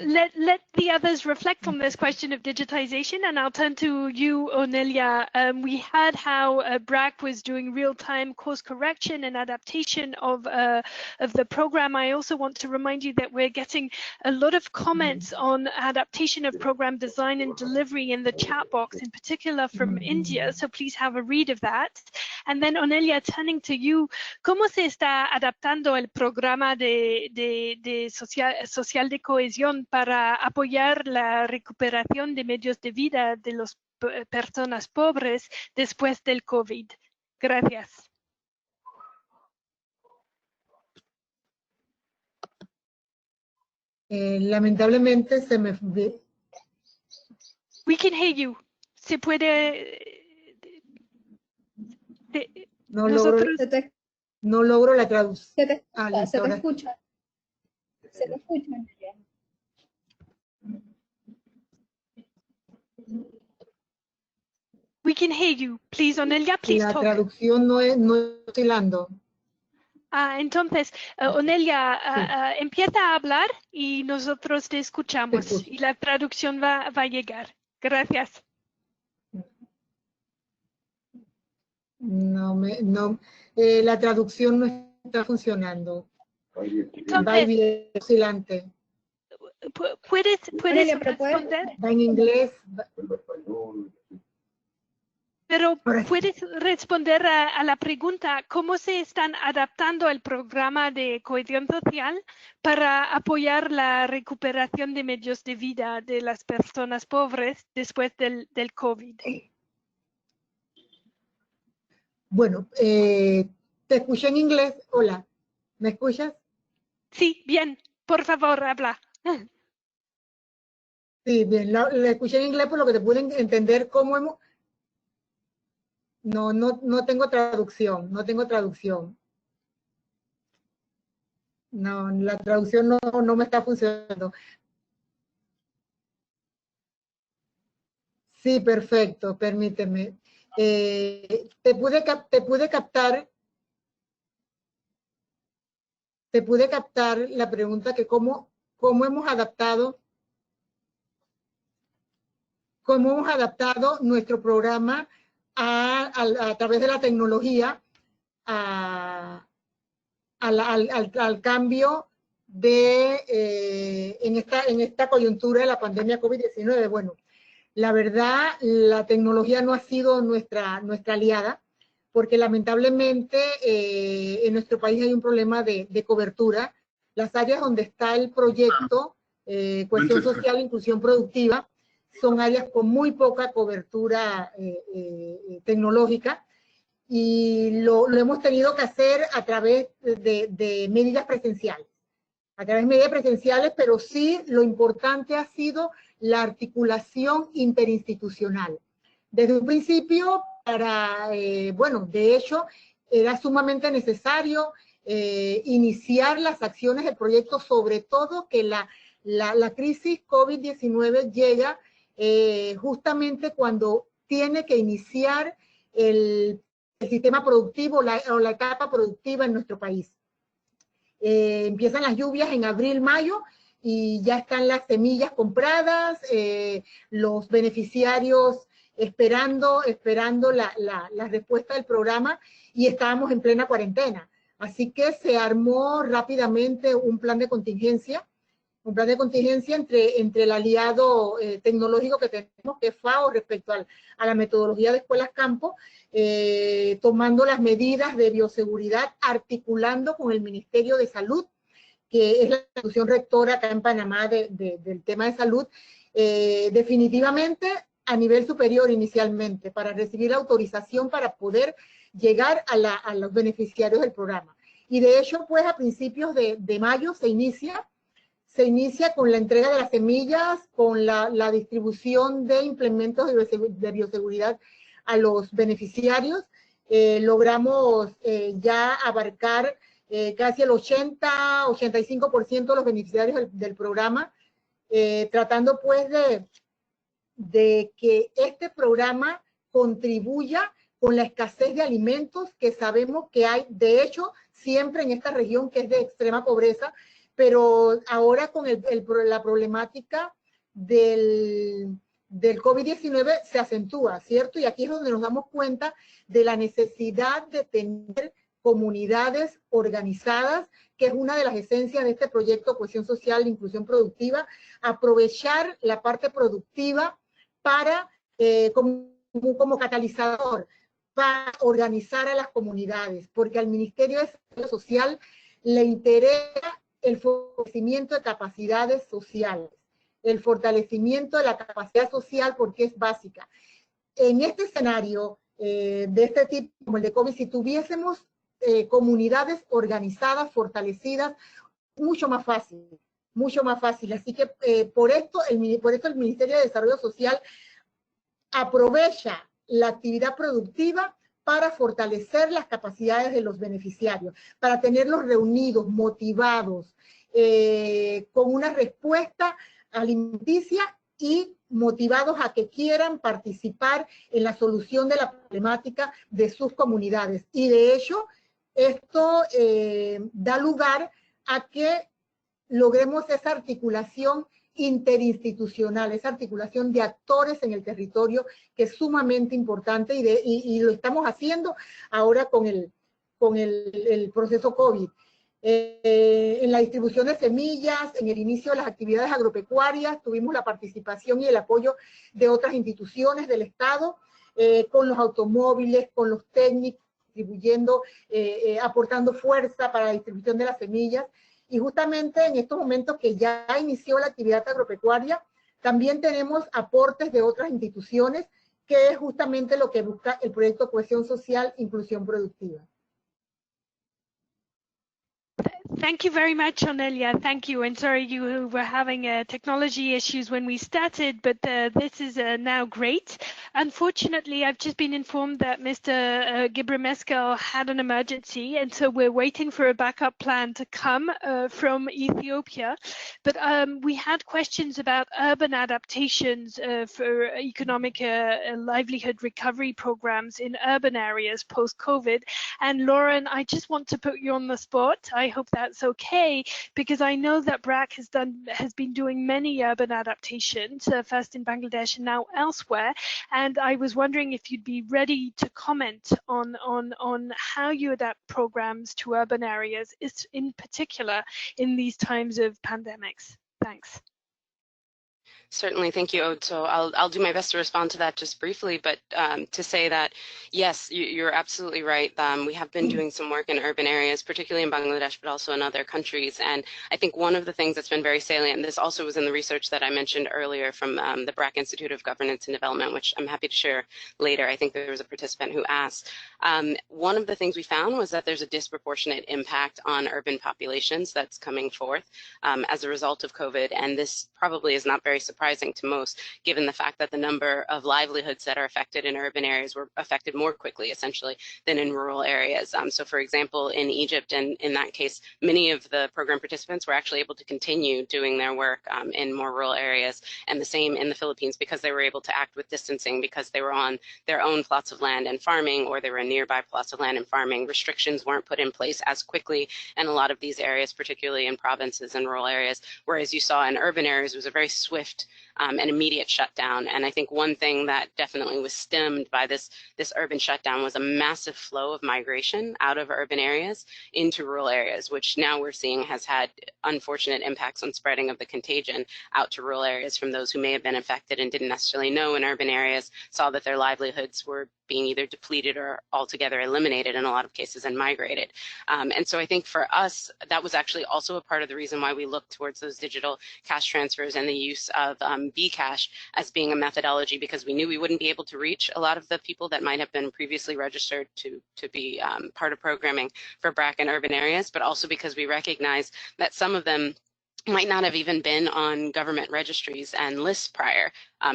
let the others reflect on this question of digitization, and I'll turn to you, Onelia. We heard how BRAC was doing real-time course correction and adaptation of the program. I also want to remind you that we're getting a lot of comments on adaptation of program design and delivery in the chat box, in particular from India, so please have a read of that. And then, Onelia, turning to you, ¿cómo se está adaptando el programa de social de cohesión para apoyar la recuperación de medios de vida de las personas pobres después del COVID? Gracias. Lamentablemente se me... We can hear you. Se puede... No logro la traducción. Se te escucha. Se te escucha. can hear you. Please, Onelia, please La talk. traducción no es oscilando. Entonces, Onelia, empieza a hablar y nosotros te escuchamos. Te escucho. Y la traducción va a llegar. Gracias. La traducción no está funcionando. Entonces, Va y viene oscilante. ¿Puedes Onelia, pero puedes- responder? Va en inglés. Pero puedes responder a la pregunta, ¿cómo se están adaptando el programa de cohesión social para apoyar la recuperación de medios de vida de las personas pobres después del COVID? Bueno, te escuché en inglés. Hola, ¿me escuchas? Sí, bien, por favor, habla. Sí, bien, la escuché en inglés por lo que te pude entender cómo hemos... No tengo traducción, no tengo traducción. No, la traducción no me está funcionando. Sí, perfecto, permíteme. Te pude captar la pregunta que cómo hemos adaptado nuestro programa a través de la tecnología al cambio en esta coyuntura de la pandemia COVID-19. Bueno, la verdad, la tecnología no ha sido nuestra aliada, porque lamentablemente en nuestro país hay un problema de cobertura. Las áreas donde está el proyecto Cohesión Social e Inclusión Productiva son áreas con muy poca cobertura tecnológica, y lo hemos tenido que hacer a través de medidas presenciales. Pero sí lo importante ha sido la articulación interinstitucional. Desde un principio, de hecho, era sumamente necesario iniciar las acciones del proyecto, sobre todo que la crisis COVID-19 llega justamente cuando tiene que iniciar el sistema productivo o la etapa productiva en nuestro país. Empiezan las lluvias en abril, mayo, y ya están las semillas compradas, los beneficiarios esperando la respuesta del programa, y estábamos en plena cuarentena. Así que se armó rápidamente un plan de contingencia entre el aliado tecnológico que tenemos, que es FAO, respecto a la metodología de escuelas campo, tomando las medidas de bioseguridad, articulando con el Ministerio de Salud, que es la institución rectora acá en Panamá del tema de salud, definitivamente a nivel superior inicialmente, para recibir la autorización para poder llegar a los beneficiarios del programa. Y de hecho, pues a principios de mayo se inicia con la entrega de las semillas, con la distribución de implementos de bioseguridad a los beneficiarios. Logramos ya abarcar casi el 80-85% de los beneficiarios del programa, tratando pues de que este programa contribuya con la escasez de alimentos que sabemos que hay, de hecho, siempre en esta región que es de extrema pobreza, pero ahora con la problemática del COVID-19 se acentúa, ¿cierto? Y aquí es donde nos damos cuenta de la necesidad de tener comunidades organizadas, que es una de las esencias de este proyecto Cohesión Social e Inclusión Productiva, aprovechar la parte productiva para, como catalizador, para organizar a las comunidades, porque al Ministerio de Desarrollo Social le interesa el fortalecimiento de capacidades sociales, el fortalecimiento de la capacidad social, porque es básica. En este escenario de este tipo, como el de COVID, si tuviésemos comunidades organizadas, fortalecidas, mucho más fácil, mucho más fácil. Así que por esto el Ministerio de Desarrollo Social aprovecha la actividad productiva para fortalecer las capacidades de los beneficiarios, para tenerlos reunidos, motivados, con una respuesta alimenticia y motivados a que quieran participar en la solución de la problemática de sus comunidades. Y de hecho, esto da lugar a que logremos esa articulación interinstitucional, esa articulación de actores en el territorio que es sumamente importante y lo estamos haciendo ahora con el proceso COVID. En la distribución de semillas, en el inicio de las actividades agropecuarias, tuvimos la participación y el apoyo de otras instituciones del Estado, con los automóviles, con los técnicos, distribuyendo, aportando fuerza para la distribución de las semillas. Y justamente en estos momentos que ya inició la actividad agropecuaria, también tenemos aportes de otras instituciones, que es justamente lo que busca el proyecto Cohesión Social, Inclusión Productiva. Thank you very much, Onelia. Thank you. And sorry you were having technology issues when we started, but this is now great. Unfortunately, I've just been informed that Mr. Gebremeskel had an emergency, and so we're waiting for a backup plan to come from Ethiopia. But we had questions about urban adaptations for economic livelihood recovery programs in urban areas post-COVID. And Lauren, I just want to put you on the spot. I hope that's okay, because I know that BRAC has been doing many urban adaptations, first in Bangladesh and now elsewhere. And I was wondering if you'd be ready to comment on how you adapt programs to urban areas, in particular in these times of pandemics. Thanks. Certainly, thank you, Ode. So I'll do my best to respond to that just briefly, but to say that, yes, you're absolutely right. We have been doing some work in urban areas, particularly in Bangladesh, but also in other countries. And I think one of the things that's been very salient, and this also was in the research that I mentioned earlier from the BRAC Institute of Governance and Development, which I'm happy to share later. I think there was a participant who asked. One of the things we found was that there's a disproportionate impact on urban populations that's coming forth as a result of COVID. And this probably is not very surprising to most, given the fact that the number of livelihoods that are affected in urban areas were affected more quickly, essentially, than in rural areas. So, for example, in Egypt, and in that case, many of the program participants were actually able to continue doing their work in more rural areas, and the same in the Philippines, because they were able to act with distancing, because they were on their own plots of land and farming, or they were in nearby plots of land and farming. Restrictions weren't put in place as quickly in a lot of these areas, particularly in provinces and rural areas, whereas you saw in urban areas it was a very swift and immediate shutdown. And I think one thing that definitely was stemmed by this urban shutdown was a massive flow of migration out of urban areas into rural areas, which now we're seeing has had unfortunate impacts on spreading of the contagion out to rural areas from those who may have been infected and didn't necessarily know in urban areas, saw that their livelihoods were being either depleted or altogether eliminated in a lot of cases and migrated. And so I think for us, that was actually also a part of the reason why we looked towards those digital cash transfers and the use of Bcash as being a methodology, because we knew we wouldn't be able to reach a lot of the people that might have been previously registered to be part of programming for BRAC in urban areas, but also because we recognize that some of them might not have even been on government registries and lists prior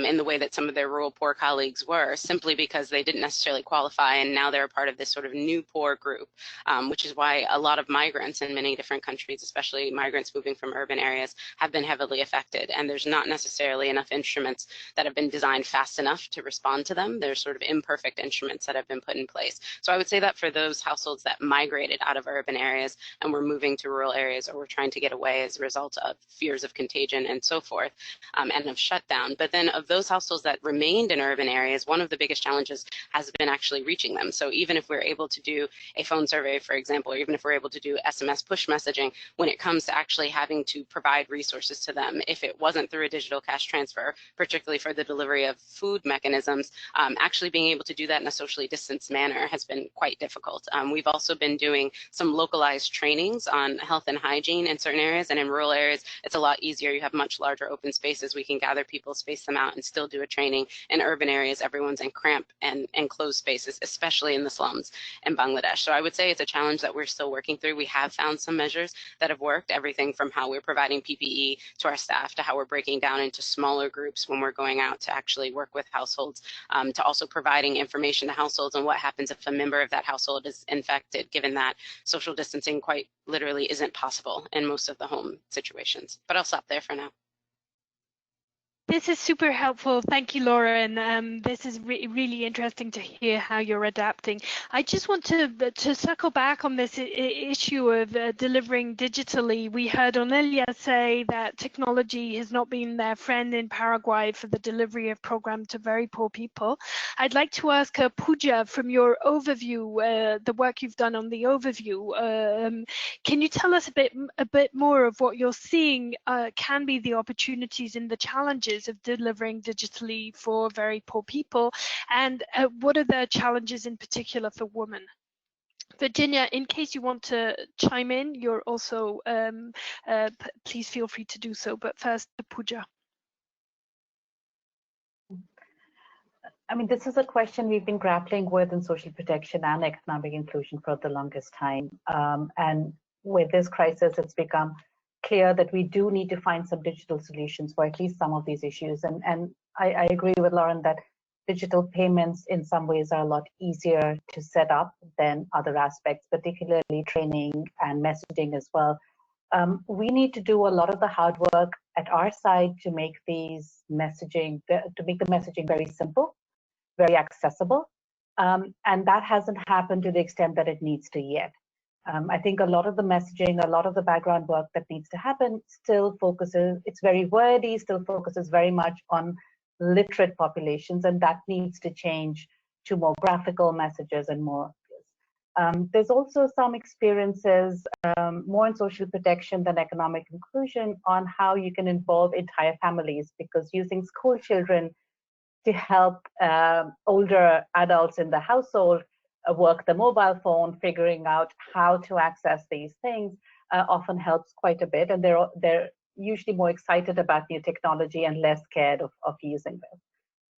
in the way that some of their rural poor colleagues were, simply because they didn't necessarily qualify, and now they're a part of this sort of new poor group, which is why a lot of migrants in many different countries, especially migrants moving from urban areas, have been heavily affected. And there's not necessarily enough instruments that have been designed fast enough to respond to them. There's sort of imperfect instruments that have been put in place. So I would say that for those households that migrated out of urban areas and were moving to rural areas, or were trying to get away as a result of fears of contagion and so forth, and of shutdown. But then of those households that remained in urban areas, one of the biggest challenges has been actually reaching them. So even if we're able to do a phone survey, for example, or even if we're able to do SMS push messaging, when it comes to actually having to provide resources to them, if it wasn't through a digital cash transfer, particularly for the delivery of food mechanisms, actually being able to do that in a socially distanced manner has been quite difficult. We've also been doing some localized trainings on health and hygiene in certain areas, and in rural areas, it's a lot easier. You have much larger open spaces. We can gather people, space them out, and still do a training. In urban areas, everyone's in cramped and enclosed spaces, especially in the slums in Bangladesh. So I would say it's a challenge that we're still working through. We have found some measures that have worked, everything from how we're providing PPE to our staff, to how we're breaking down into smaller groups when we're going out to actually work with households, to also providing information to households on what happens if a member of that household is infected, given that social distancing quite literally isn't possible in most of the home situations. But I'll stop there for now. This is super helpful. Thank you, Laura. And this is really interesting to hear how you're adapting. I just want to circle back on this issue of delivering digitally. We heard Onelia say that technology has not been their friend in Paraguay for the delivery of programs to very poor people. I'd like to ask Pooja, from your overview, the work you've done on the overview, can you tell us a bit more of what you're seeing can be the opportunities and the challenges of delivering digitally for very poor people, and what are the challenges in particular for women? Virginia, in case you want to chime in, you're also, please feel free to do so, but first, Pooja. I mean, this is a question we've been grappling with in social protection and economic inclusion for the longest time. And with this crisis, it's become clear that we do need to find some digital solutions for at least some of these issues. And I agree with Lauren that digital payments in some ways are a lot easier to set up than other aspects, particularly training and messaging as well. We need to do a lot of the hard work at our side to make the messaging very simple, very accessible. And that hasn't happened to the extent that it needs to yet. I think a lot of the messaging, a lot of the background work that needs to happen still focuses, it's very wordy, still focuses very much on literate populations, and that needs to change to more graphical messages and more. There's also some experiences, more in social protection than economic inclusion, on how you can involve entire families, because using school children to help older adults in the household work the mobile phone, figuring out how to access these things often helps quite a bit, and they're usually more excited about new technology and less scared of using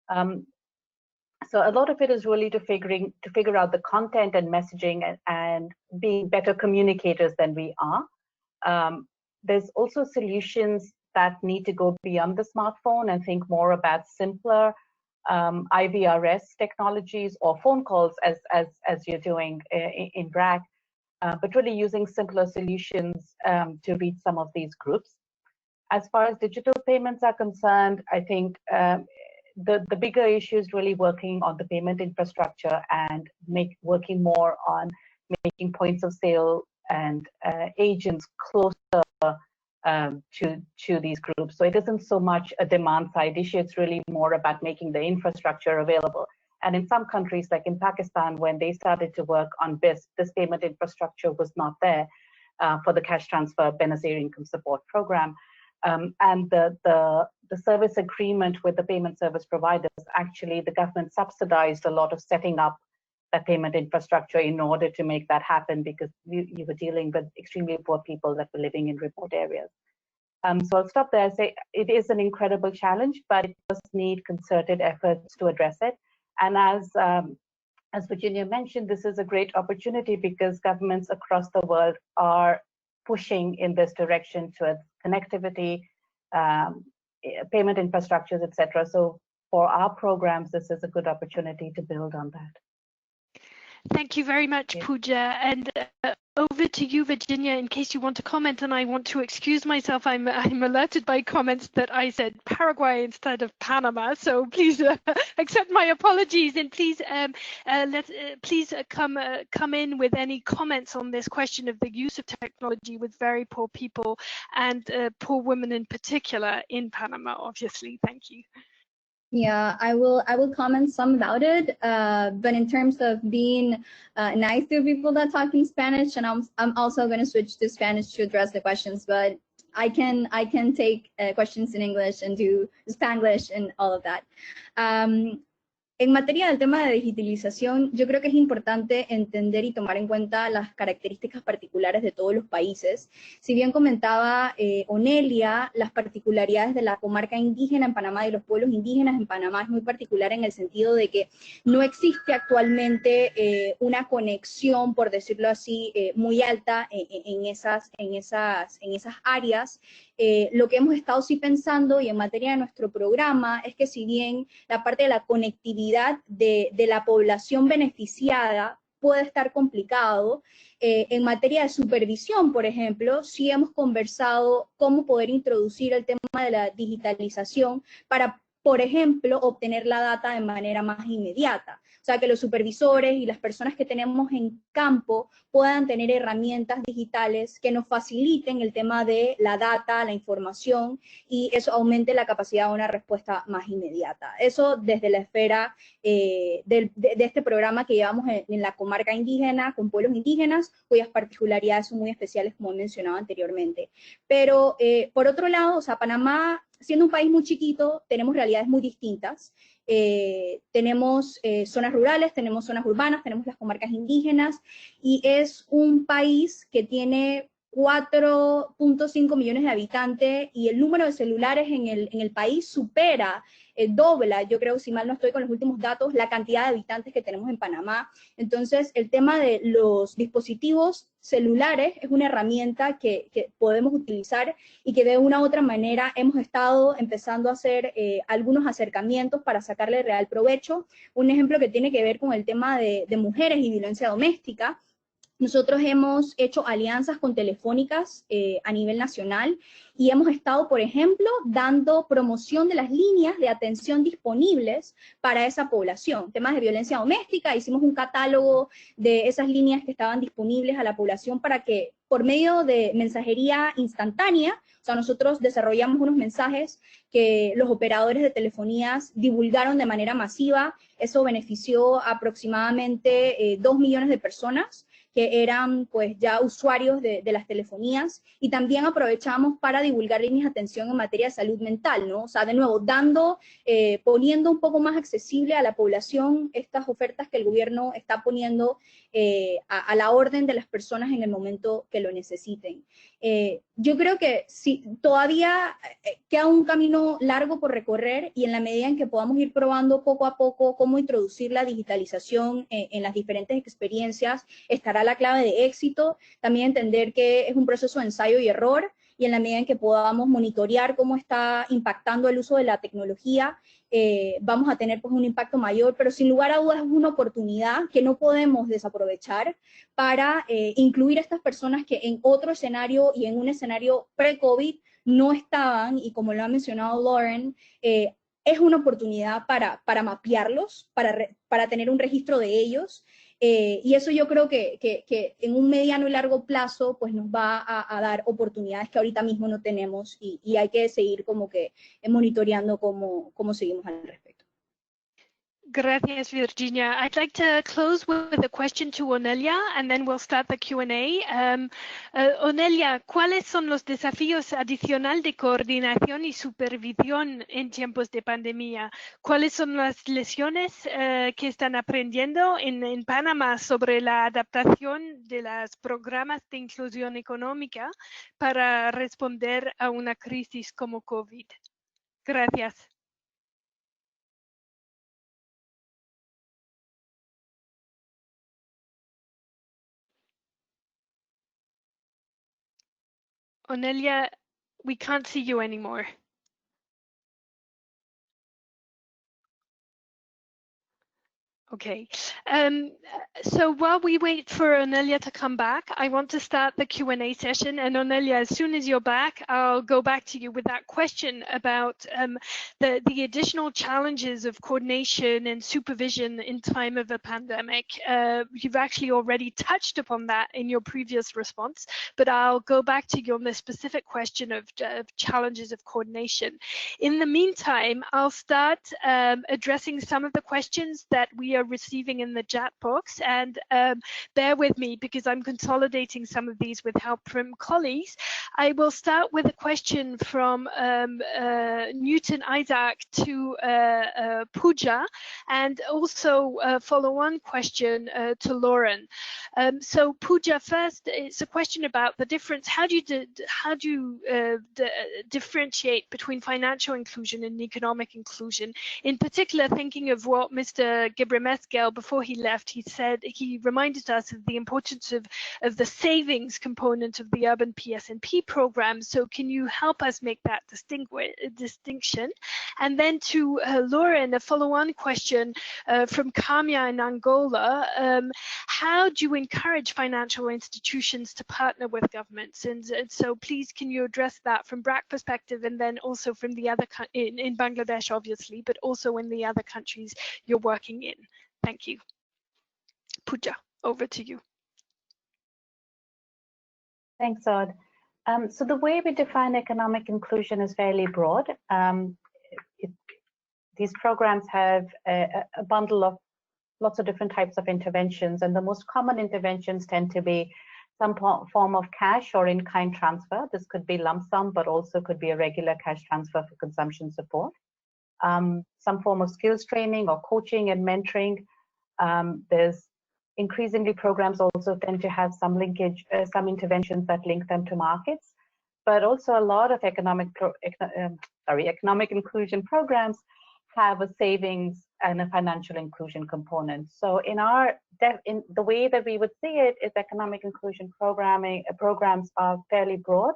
them. So a lot of it is really to figure out the content and messaging and being better communicators than we are. There's also solutions that need to go beyond the smartphone and think more about simpler IVRS technologies or phone calls as you're doing in BRAC, but really using simpler solutions to reach some of these groups. As far as digital payments are concerned, I think the bigger issue is really working on the payment infrastructure and working more on making points of sale and agents closer to these groups. So it isn't so much a demand side issue, it's really more about making the infrastructure available. And in some countries, like in Pakistan, when they started to work on BIS, this payment infrastructure was not there for the cash transfer Benazir income support program. And the service agreement with the payment service providers, actually the government subsidized a lot of setting up that payment infrastructure in order to make that happen, because you were dealing with extremely poor people that were living in remote areas. So I'll stop there and say it is an incredible challenge, but it does need concerted efforts to address it. And as Virginia mentioned, this is a great opportunity because governments across the world are pushing in this direction towards connectivity, payment infrastructures, etc. So for our programs, this is a good opportunity to build on that. Thank you very much, Pooja. And over to you, Virginia, in case you want to comment. And I want to excuse myself. I'm alerted by comments that I said Paraguay instead of Panama. So please accept my apologies, and please please come in with any comments on this question of the use of technology with very poor people and poor women in particular in Panama. Obviously, thank you. Yeah, I will comment some about it, but in terms of being nice to people that talk in Spanish, and I'm also going to switch to Spanish to address the questions, but I can take questions in English and do Spanglish and all of that. En materia del tema de digitalización, yo creo que es importante entender y tomar en cuenta las características particulares de todos los países. Si bien comentaba Onelia, las particularidades de la comarca indígena en Panamá y los pueblos indígenas en Panamá es muy particular en el sentido de que no existe actualmente una conexión, por decirlo así, muy alta en esas áreas. Lo que hemos estado sí pensando y en materia de nuestro programa es que si bien la parte de la conectividad de la población beneficiada puede estar complicado. En materia de supervisión, por ejemplo, sí hemos conversado cómo poder introducir el tema de la digitalización para, por ejemplo, obtener la data de manera más inmediata. O sea, que los supervisores y las personas que tenemos en campo puedan tener herramientas digitales que nos faciliten el tema de la data, la información, y eso aumente la capacidad de una respuesta más inmediata. Eso desde la esfera de este programa que llevamos en la comarca indígena, con pueblos indígenas, cuyas particularidades son muy especiales, como he mencionado anteriormente. Pero, por otro lado, o sea, Panamá, siendo un país muy chiquito, tenemos realidades muy distintas. Tenemos zonas rurales, tenemos zonas urbanas, tenemos las comarcas indígenas, y es un país que tiene 4.5 millones de habitantes, y el número de celulares en el país supera, dobla, yo creo, si mal no estoy con los últimos datos, la cantidad de habitantes que tenemos en Panamá. Entonces, el tema de los dispositivos celulares es una herramienta que podemos utilizar y que de una u otra manera hemos estado empezando a hacer algunos acercamientos para sacarle real provecho. Un ejemplo que tiene que ver con el tema de mujeres y violencia doméstica. Nosotros hemos hecho alianzas con telefónicas a nivel nacional y hemos estado, por ejemplo, dando promoción de las líneas de atención disponibles para esa población. Temas de violencia doméstica, hicimos un catálogo de esas líneas que estaban disponibles a la población para que, por medio de mensajería instantánea, o sea, nosotros desarrollamos unos mensajes que los operadores de telefonías divulgaron de manera masiva. Eso benefició aproximadamente 2 millones de personas que eran pues ya usuarios de las telefonías, y también aprovechamos para divulgar líneas de atención en materia de salud mental, ¿no? O sea, de nuevo, poniendo un poco más accesible a la población estas ofertas que el gobierno está poniendo a la orden de las personas en el momento que lo necesiten. Yo creo que sí, todavía queda un camino largo por recorrer, y en la medida en que podamos ir probando poco a poco cómo introducir la digitalización en las diferentes experiencias, estará la clave de éxito. También entender que es un proceso de ensayo y error, y en la medida en que podamos monitorear cómo está impactando el uso de la tecnología, vamos a tener pues un impacto mayor, pero sin lugar a dudas es una oportunidad que no podemos desaprovechar para incluir a estas personas que en otro escenario y en un escenario pre-COVID no estaban, y como lo ha mencionado Lauren, es una oportunidad para mapearlos, para tener un registro de ellos, y eso yo creo que en un mediano y largo plazo pues nos va a dar oportunidades que ahorita mismo no tenemos, y hay que seguir como que monitoreando cómo seguimos al respecto. Gracias, Virginia. I'd like to close with a question to Onelia, and then we'll start the Q&A. Onelia, ¿cuáles son los desafíos adicionales de coordinación y supervisión en tiempos de pandemia? ¿Cuáles son las lecciones que están aprendiendo en Panamá sobre la adaptación de los programas de inclusión económica para responder a una crisis como COVID? Gracias. Onelia, we can't see you anymore. Okay, so while we wait for Onelia to come back, I want to start the Q&A session. And Onelia, as soon as you're back, I'll go back to you with that question about the additional challenges of coordination and supervision in time of a pandemic. You've actually already touched upon that in your previous response, but I'll go back to you on the specific question of challenges of coordination. In the meantime, I'll start addressing some of the questions that we are receiving in the chat box, and bear with me because I'm consolidating some of these with help from colleagues. I will start with a question from Newton Isaac to Pooja, and also a follow-on question to Lauren. So Pooja, first, it's a question about the difference. How do you differentiate between financial inclusion and economic inclusion? In particular, thinking of what Mr. Gebremez Meskel, before he left, he reminded us of the importance of the savings component of the urban PSNP program. So can you help us make that distinction? And then to Lauren, a follow-on question from Kamia in Angola. How do you encourage financial institutions to partner with governments? And so please, can you address that from BRAC perspective, and then also from the other, in Bangladesh, obviously, but also in the other countries you're working in. Thank you. Pooja, over to you. Thanks, Odd. So the way we define economic inclusion is fairly broad. These programs have a bundle of lots of different types of interventions, and the most common interventions tend to be some form of cash or in-kind transfer. This could be lump sum, but also could be a regular cash transfer for consumption support. Some form of skills training or coaching and mentoring. There's increasingly programs also tend to have some linkage, some interventions that link them to markets, but also a lot of economic inclusion programs have a savings and a financial inclusion component. So in the way that we would see it is economic inclusion programs are fairly broad.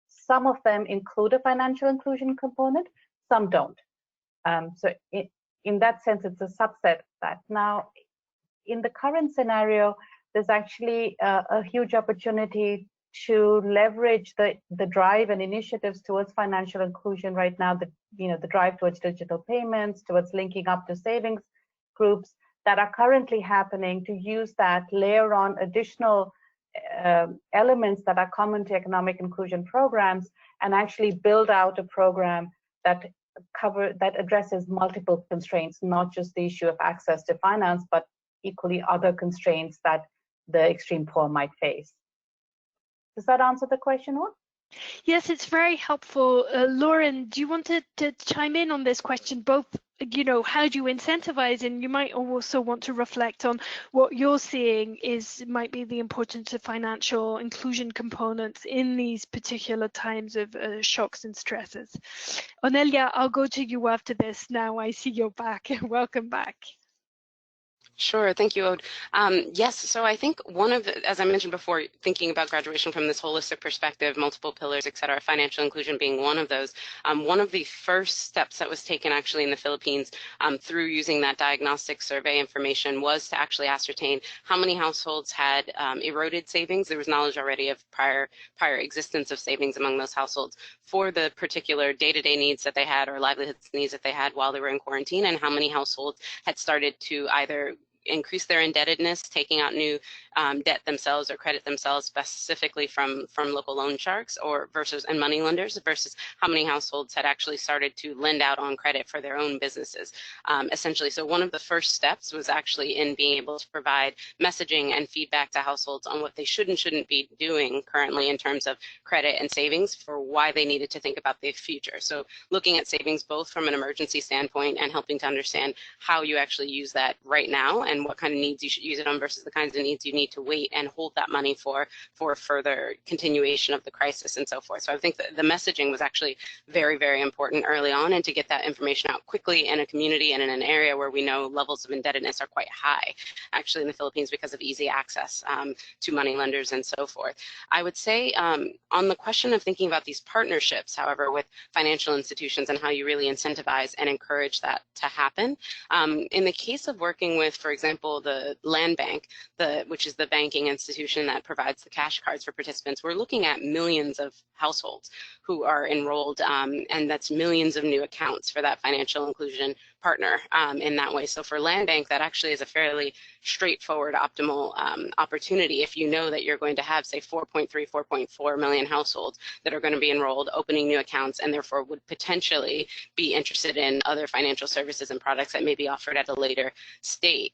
Some of them include a financial inclusion component, some don't. So in that sense, it's a subset of that. Now, in the current scenario, there's actually a huge opportunity to leverage the drive and initiatives towards financial inclusion right now, the drive towards digital payments, towards linking up to savings groups that are currently happening, to use that, layer on additional elements that are common to economic inclusion programs, and actually build out a program that addresses multiple constraints, not just the issue of access to finance, but equally other constraints that the extreme poor might face. Does that answer the question, Odd? Yes, it's very helpful. Lauren, do you want to chime in on this question? Both, how do you incentivize, and you might also want to reflect on what you're seeing might be the importance of financial inclusion components in these particular times of shocks and stresses. Onelia, I'll go to you after this. Now I see you're back. Welcome back. Sure, thank you, Ode. Yes, so I think as I mentioned before, thinking about graduation from this holistic perspective, multiple pillars, et cetera, financial inclusion being one of those. One of the first steps that was taken actually in the Philippines through using that diagnostic survey information was to actually ascertain how many households had eroded savings. There was knowledge already of prior existence of savings among those households for the particular day-to-day needs that they had or livelihood needs that they had while they were in quarantine, and how many households had started to either increase their indebtedness, taking out new debt themselves or credit themselves specifically from local loan sharks and money lenders, versus how many households had actually started to lend out on credit for their own businesses, essentially. So one of the first steps was actually in being able to provide messaging and feedback to households on what they should and shouldn't be doing currently in terms of credit and savings, for why they needed to think about the future. So looking at savings both from an emergency standpoint and helping to understand how you actually use that right now and what kind of needs you should use it on versus the kinds of needs you need to wait and hold that money for further continuation of the crisis and so forth. So I think that the messaging was actually very, very important early on, and to get that information out quickly in a community and in an area where we know levels of indebtedness are quite high, actually in the Philippines, because of easy access to money lenders and so forth. I would say on the question of thinking about these partnerships, however, with financial institutions and how you really incentivize and encourage that to happen. In the case of working with, for example, the Land Bank, which is the banking institution that provides the cash cards for participants, we're looking at millions of households who are enrolled, and that's millions of new accounts for that financial inclusion partner in that way. So for Land Bank, that actually is a fairly straightforward, optimal opportunity. If you know that you're going to have, say, 4.4 million households that are going to be enrolled, opening new accounts, and therefore would potentially be interested in other financial services and products that may be offered at a later state.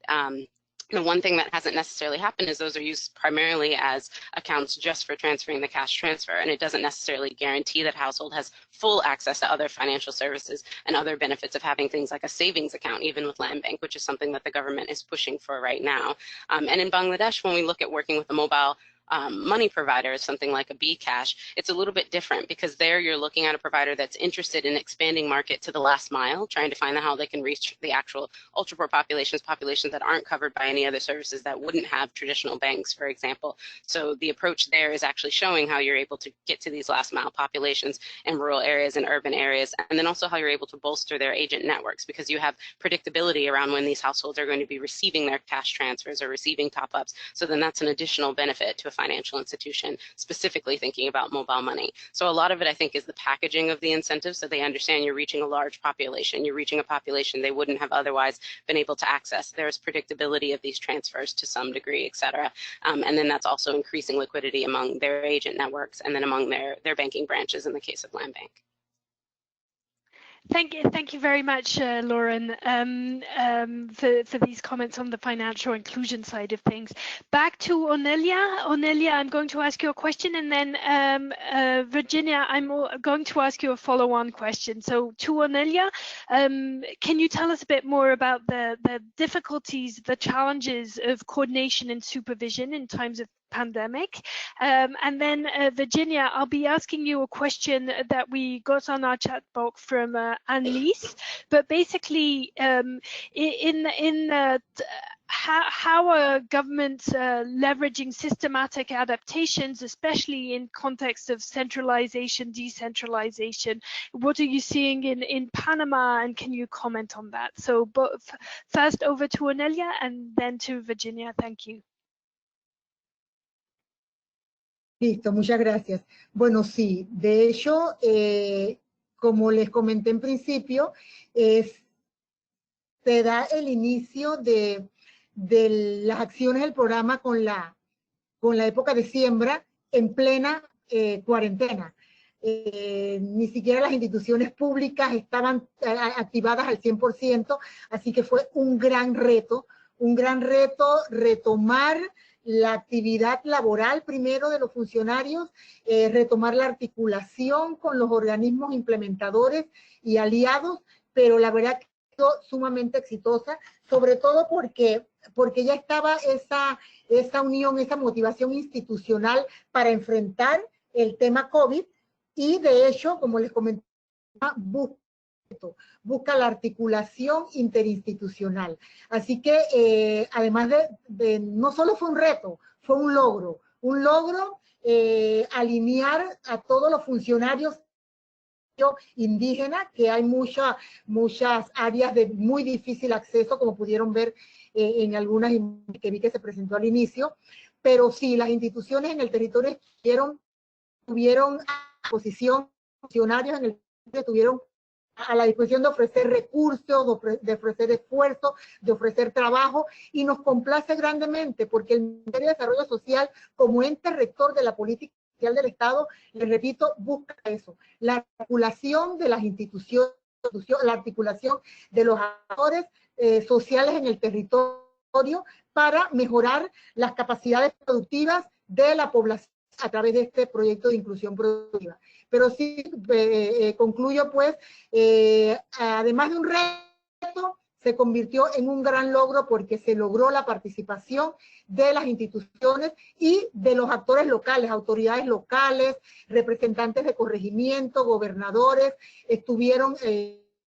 The one thing that hasn't necessarily happened is those are used primarily as accounts just for transferring the cash transfer, and it doesn't necessarily guarantee that household has full access to other financial services and other benefits of having things like a savings account, even with Land Bank, which is something that the government is pushing for right now. And in Bangladesh, when we look at working with the mobile money provider, something like a Bcash, it's a little bit different because there you're looking at a provider that's interested in expanding market to the last mile, trying to find out how they can reach the actual ultra-poor populations that aren't covered by any other services that wouldn't have traditional banks, for example. So the approach there is actually showing how you're able to get to these last mile populations in rural areas and urban areas, and then also how you're able to bolster their agent networks because you have predictability around when these households are going to be receiving their cash transfers or receiving top-ups. So then that's an additional benefit to a financial institution, specifically thinking about mobile money. So a lot of it, I think, is the packaging of the incentives so they understand you're reaching a large population. You're reaching a population they wouldn't have otherwise been able to access. There's predictability of these transfers to some degree, et cetera. And then that's also increasing liquidity among their agent networks and then among their banking branches in the case of Land Bank. Thank you very much, Lauren, for these comments on the financial inclusion side of things. Back to Onelia. Onelia, I'm going to ask you a question, and then Virginia, I'm going to ask you a follow-on question. So to Onelia, can you tell us a bit more about the difficulties, the challenges of coordination and supervision in times of pandemic? And then Virginia, I'll be asking you a question that we got on our chat box from Annelise, but basically how are governments leveraging systematic adaptations, especially in context of centralization, decentralization? What are you seeing in Panama, and can you comment on that? So first over to Onelia and then to Virginia. Thank you. Listo, muchas gracias. Bueno, sí, de hecho, como les comenté en principio, se da el inicio de las acciones del programa con la época de siembra en plena cuarentena. Ni siquiera las instituciones públicas estaban activadas al 100%, así que fue un gran reto retomar la actividad laboral primero de los funcionarios, retomar la articulación con los organismos implementadores y aliados, pero la verdad que fue sumamente exitosa, sobre todo porque ya estaba esa unión, esa motivación institucional para enfrentar el tema COVID, y de hecho, como les comentaba, busca la articulación interinstitucional. Así que además de no solo fue un reto, fue un logro alinear a todos los funcionarios indígenas, que hay muchas áreas de muy difícil acceso, como pudieron ver en algunas que vi que se presentó al inicio, pero sí, las instituciones en el territorio tuvieron a disposición, funcionarios en el territorio tuvieron a la disposición de ofrecer recursos, de ofrecer esfuerzo, de ofrecer trabajo, y nos complace grandemente porque el Ministerio de Desarrollo Social, como ente rector de la política social del Estado, les repito, busca eso, la articulación de las instituciones, la articulación de los actores sociales en el territorio para mejorar las capacidades productivas de la población a través de este proyecto de inclusión productiva. Pero sí, concluyo pues, además de un reto, se convirtió en un gran logro porque se logró la participación de las instituciones y de los actores locales, autoridades locales, representantes de corregimiento, gobernadores, estuvieron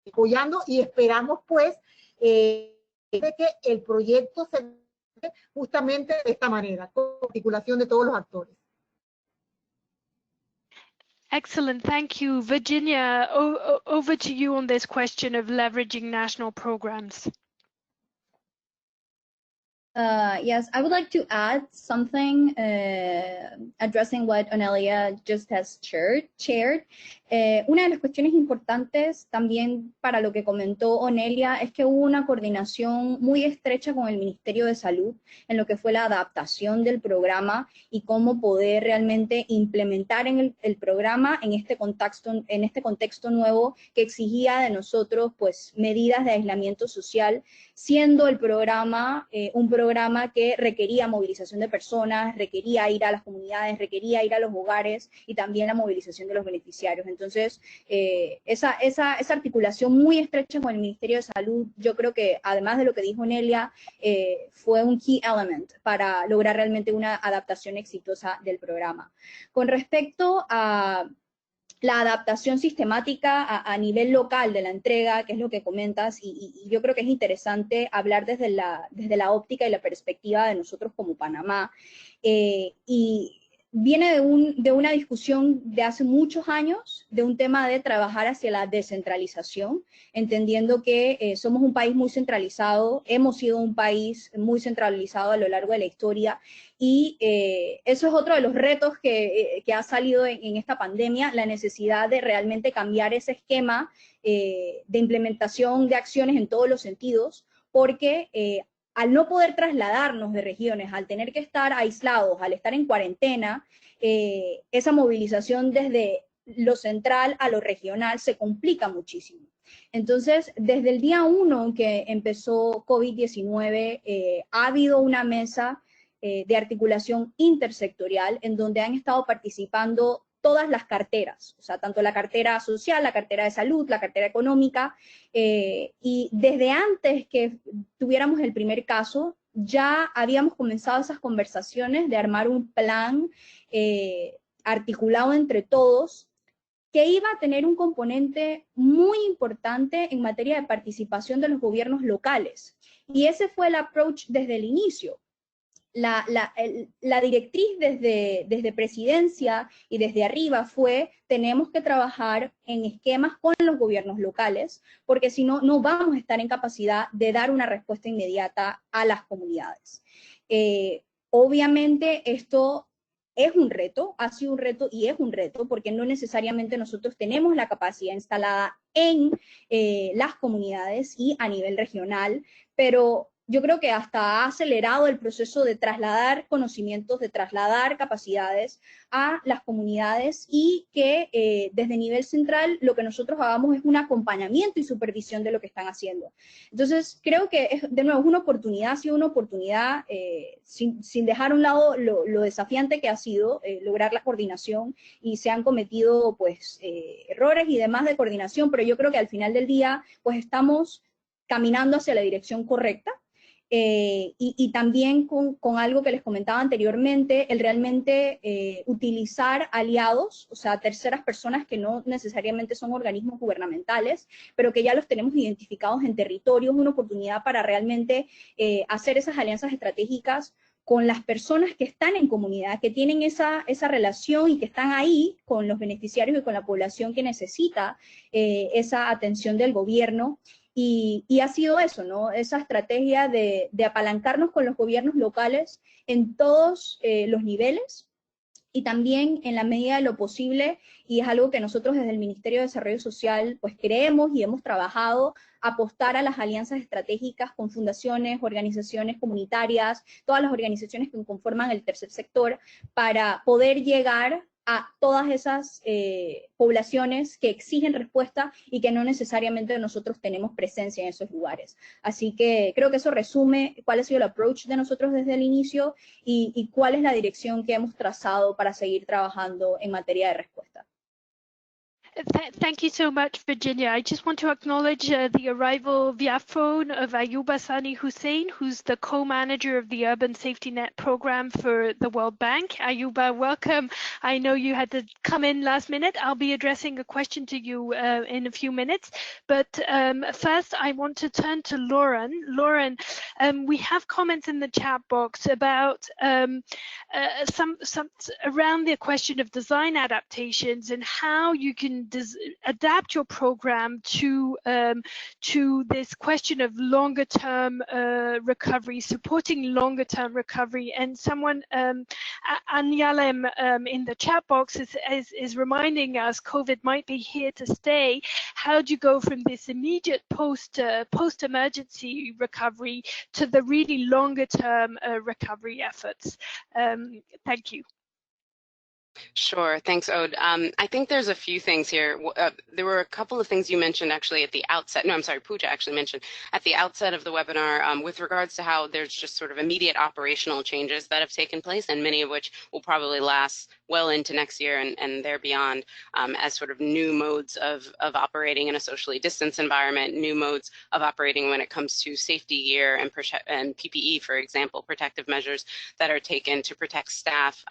apoyando, y esperamos pues de que el proyecto se dé justamente de esta manera, con articulación de todos los actores. Excellent, thank you. Virginia, over to you on this question of leveraging national programs. Yes, I would like to add something addressing what Onelia just has shared. Una de las cuestiones importantes también para lo que comentó Onelia es que hubo una coordinación muy estrecha con el Ministerio de Salud en lo que fue la adaptación del programa y cómo poder realmente implementar en el programa en este contexto nuevo que exigía de nosotros pues medidas de aislamiento social, siendo el programa un programa programa que requería movilización de personas, requería ir a las comunidades, requería ir a los hogares y también la movilización de los beneficiarios. Entonces, esa articulación muy estrecha con el Ministerio de Salud, yo creo que además de lo que dijo Nelia, fue un key element para lograr realmente una adaptación exitosa del programa. Con respecto a la adaptación sistemática a nivel local de la entrega, que es lo que comentas, y yo creo que es interesante hablar desde la óptica y la perspectiva de nosotros como Panamá, y viene de una discusión de hace muchos años, de un tema de trabajar hacia la descentralización, entendiendo que somos un país muy centralizado, hemos sido un país muy centralizado a lo largo de la historia, y eso es otro de los retos que ha salido en esta pandemia, la necesidad de realmente cambiar ese esquema de implementación de acciones en todos los sentidos, porque al no poder trasladarnos de regiones, al tener que estar aislados, al estar en cuarentena, esa movilización desde lo central a lo regional se complica muchísimo. Entonces, desde el día 1 que empezó COVID-19, ha habido una mesa de articulación intersectorial en donde han estado participando todas las carteras, o sea, tanto la cartera social, la cartera de salud, la cartera económica, y desde antes que tuviéramos el primer caso, ya habíamos comenzado esas conversaciones de armar un plan articulado entre todos que iba a tener un componente muy importante en materia de participación de los gobiernos locales. Y ese fue el approach desde el inicio. La directriz desde presidencia y desde arriba fue: tenemos que trabajar en esquemas con los gobiernos locales, porque si no, no vamos a estar en capacidad de dar una respuesta inmediata a las comunidades. Obviamente esto es un reto, ha sido un reto y es un reto, porque no necesariamente nosotros tenemos la capacidad instalada en las comunidades y a nivel regional, pero yo creo que hasta ha acelerado el proceso de trasladar conocimientos, de trasladar capacidades a las comunidades, y que desde nivel central lo que nosotros hagamos es un acompañamiento y supervisión de lo que están haciendo. Entonces, creo que de nuevo, es una oportunidad, ha sido una oportunidad, sin dejar a un lado lo desafiante que ha sido lograr la coordinación, y se han cometido pues errores y demás de coordinación, pero yo creo que al final del día pues estamos caminando hacia la dirección correcta. Y también con algo que les comentaba anteriormente, el realmente utilizar aliados, o sea, terceras personas que no necesariamente son organismos gubernamentales, pero que ya los tenemos identificados en territorio, es una oportunidad para realmente hacer esas alianzas estratégicas con las personas que están en comunidad, que tienen esa relación y que están ahí con los beneficiarios y con la población que necesita esa atención del gobierno. Y ha sido eso, ¿no? Esa estrategia de apalancarnos con los gobiernos locales en todos los niveles, y también en la medida de lo posible, y es algo que nosotros desde el Ministerio de Desarrollo Social pues creemos y hemos trabajado, apostar a las alianzas estratégicas con fundaciones, organizaciones comunitarias, todas las organizaciones que conforman el tercer sector, para poder llegar a todas esas poblaciones que exigen respuesta y que no necesariamente nosotros tenemos presencia en esos lugares. Así que creo que eso resume cuál ha sido el approach de nosotros desde el inicio y cuál es la dirección que hemos trazado para seguir trabajando en materia de respuesta. Thank you so much, Virginia. I just want to acknowledge the arrival via phone of Ayuba Sani Hussein, who's the co-manager of the Urban Safety Net program for the World Bank. Ayuba, welcome. I know you had to come in last minute. I'll be addressing a question to you in a few minutes. But first, I want to turn to Lauren. Lauren, we have comments in the chat box about some around the question of design adaptations and how you can adapt your program to this question of longer term recovery, supporting longer term recovery. And someone, Anyalem, in the chat box is reminding us COVID might be here to stay. How do you go from this immediate post-emergency recovery to the really longer term recovery efforts? Thank you. Sure. Thanks, Ode. I think there's a few things here. There were a couple of things you mentioned actually at the outset. No, I'm sorry, Pooja actually mentioned at the outset of the webinar with regards to how there's just sort of immediate operational changes that have taken place, and many of which will probably last well into next year and there beyond, as sort of new modes of operating in a socially distanced environment, new modes of operating when it comes to safety gear and PPE, for example, protective measures that are taken to protect staff.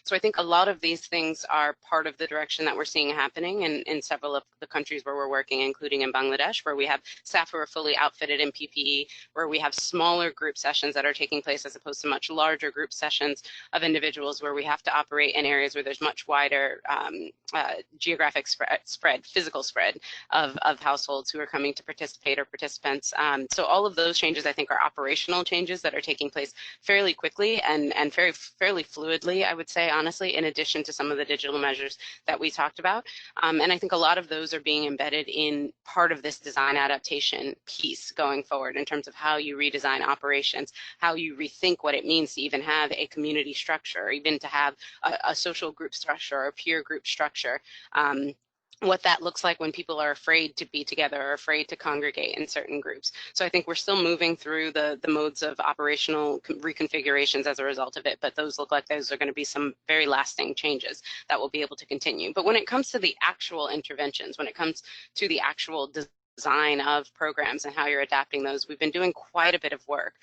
So I think a lot of these things are part of the direction that we're seeing happening in several of the countries where we're working, including in Bangladesh, where we have staff who are fully outfitted in PPE, where we have smaller group sessions that are taking place as opposed to much larger group sessions of individuals, where we have to operate in areas where there's much wider geographic spread, physical spread of households who are coming to participate or participants. So all of those changes, I think, are operational changes that are taking place fairly quickly and fairly fluidly, I would say, honestly, in addition to some of the digital measures that we talked about. And I think a lot of those are being embedded in part of this design adaptation piece going forward in terms of how you redesign operations, how you rethink what it means to even have a community structure, or even to have a social group structure or a peer group structure. What that looks like when people are afraid to be together or afraid to congregate in certain groups. So I think we're still moving through the modes of operational reconfigurations as a result of it, but those look like those are going to be some very lasting changes that will be able to continue. But when it comes to the actual interventions, when it comes to the actual design of programs and how you're adapting those, we've been doing quite a bit of work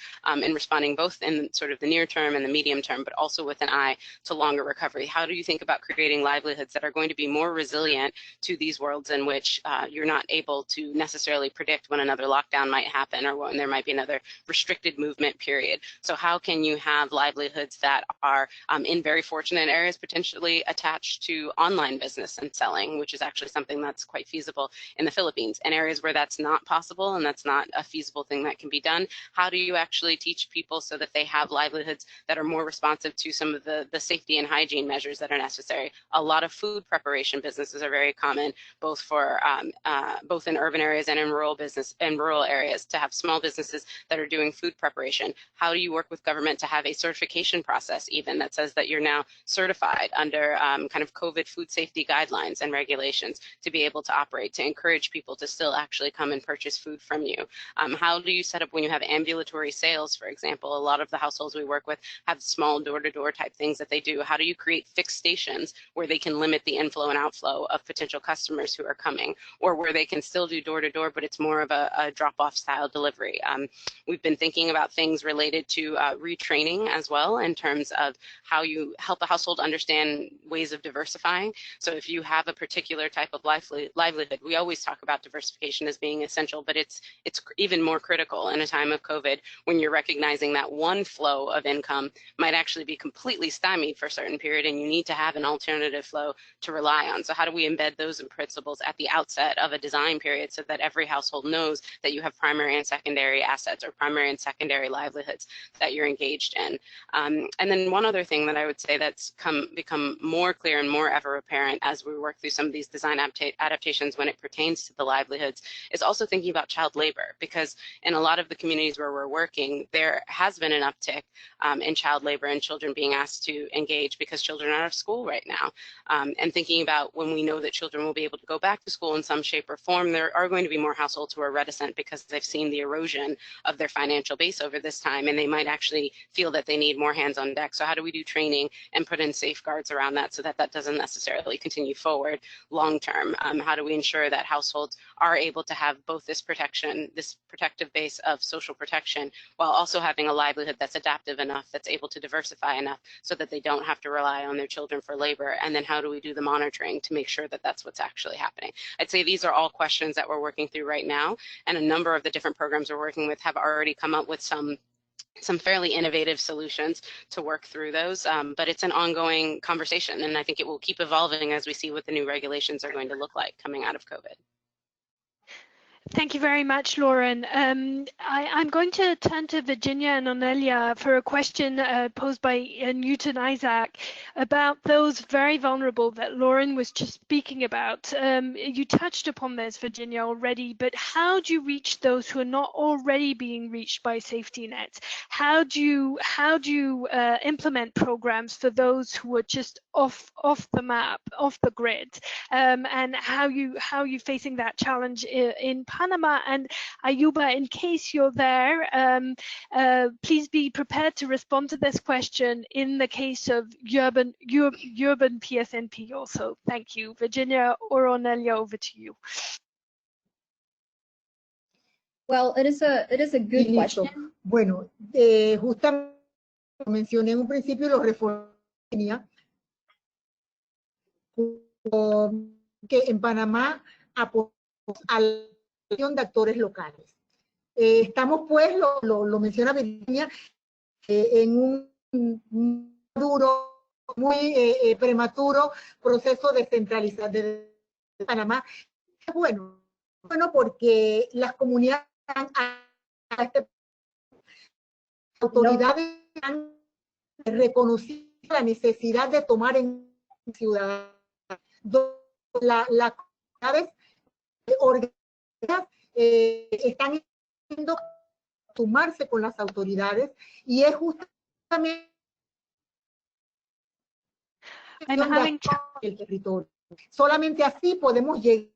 in responding both in sort of the near term and the medium term, but also with an eye to longer recovery. How do you think about creating livelihoods that are going to be more resilient to these worlds in which you're not able to necessarily predict when another lockdown might happen or when there might be another restricted movement period? So how can you have livelihoods that are in very fortunate areas potentially attached to online business and selling, which is actually something that's quite feasible in the Philippines, and areas where that's not possible and that's not a feasible thing that can be done? How do you actually teach people so that they have livelihoods that are more responsive to some of the safety and hygiene measures that are necessary? A lot of food preparation businesses are very common, both for both in urban areas and in rural areas, to have small businesses that are doing food preparation. How do you work with government to have a certification process even that says that you're now certified under kind of COVID food safety guidelines and regulations to be able to operate, to encourage people to still actually come and purchase food from you? How do you set up when you have ambulatory sales, for example? A lot of the households we work with have small door-to-door type things that they do. How do you create fixed stations where they can limit the inflow and outflow of potential customers who are coming, or where they can still do door-to-door, but it's more of a drop-off style delivery? We've been thinking about things related to retraining as well, in terms of how you help a household understand ways of diversifying. So if you have a particular type of livelihood, we always talk about diversification as being essential, but it's even more critical in a time of COVID, when you're recognizing that one flow of income might actually be completely stymied for a certain period, and you need to have an alternative flow to rely on. So how do we embed those principles at the outset of a design period so that every household knows that you have primary and secondary assets, or primary and secondary livelihoods that you're engaged in? And then one other thing that I would say that's become more clear and more ever apparent as we work through some of these design adaptations when it pertains to the livelihoods is also thinking about child labor, because in a lot of the communities where we're working, there has been an uptick in child labor and children being asked to engage because children are out of school right now. And thinking about when we know that children will be able to go back to school in some shape or form, there are going to be more households who are reticent because they've seen the erosion of their financial base over this time, and they might actually feel that they need more hands on deck. So how do we do training and put in safeguards around that so that that doesn't necessarily continue forward long term? How do we ensure that households are able to have both this protection, this protective base of social protection, while also having a livelihood that's adaptive enough, that's able to diversify enough so that they don't have to rely on their children for labor? And then how do we do the monitoring to make sure that that's what's actually happening? I'd say these are all questions that we're working through right now, and a number of the different programs we're working with have already come up with some fairly innovative solutions to work through those, but it's an ongoing conversation, and I think it will keep evolving as we see what the new regulations are going to look like coming out of COVID. Thank you very much, Lauren. I'm going to turn to Virginia and Onelia for a question posed by Newton Isaac about those very vulnerable that Lauren was just speaking about. You touched upon this, Virginia, already, but how do you reach those who are not already being reached by safety nets? How do you implement programs for those who are just off the map, off the grid, and how you facing that challenge in Panama? And Ayuba, in case you're there, please be prepared to respond to this question in the case of urban PSNP also. Thank you. Virginia or Onelia, over to you. Well, it is a good question. Bueno, justamente mencioné en un principio los reformas que en Panamá apoyamos a la acción de actores locales. Estamos, pues, lo menciona Virginia, en un duro, muy prematuro proceso de centralización de Panamá. Bueno porque las comunidades, autoridades han reconocido la necesidad de tomar en ciudad las comunidades organizadas están intentando sumarse con las autoridades, y es justamente el territorio. Solamente así podemos llegar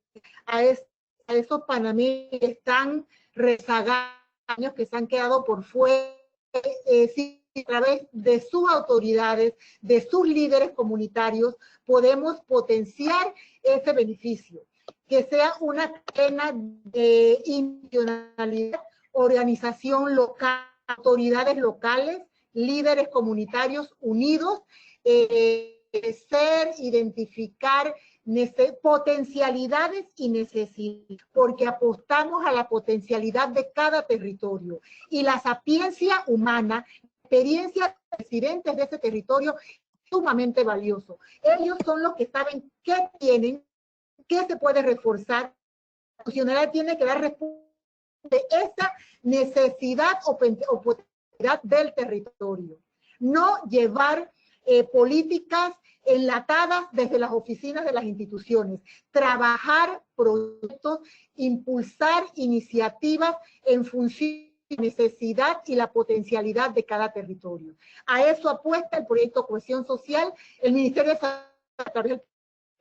a esos panameños que están rezagados, que se han quedado por fuera, a través de sus autoridades, de sus líderes comunitarios, podemos potenciar ese beneficio, que sea una cadena de institucionalidad, organización local, autoridades locales, líderes comunitarios unidos, identificar potencialidades y necesidades, porque apostamos a la potencialidad de cada territorio, y la sapiencia humana, experiencia de residentes de ese territorio, es sumamente valioso. Ellos son los que saben qué tienen, qué se puede reforzar. La funcionalidad tiene que dar respuesta de esa necesidad o potencialidad del territorio. No llevar políticas enlatadas desde las oficinas de las instituciones. Trabajar proyectos, impulsar iniciativas en función de la necesidad y la potencialidad de cada territorio. A eso apuesta el proyecto Cohesión Social, el Ministerio de Salud a través del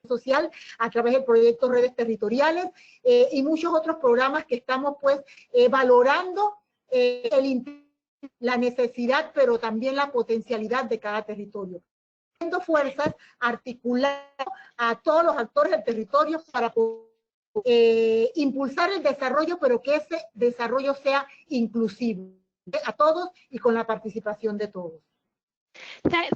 social, a través del proyecto Redes Territoriales y muchos otros programas que estamos, pues, valorando la necesidad, pero también la potencialidad de cada territorio. Haciendo fuerzas, articulando a todos los actores del territorio para impulsar el desarrollo, pero que ese desarrollo sea inclusivo a todos y con la participación de todos.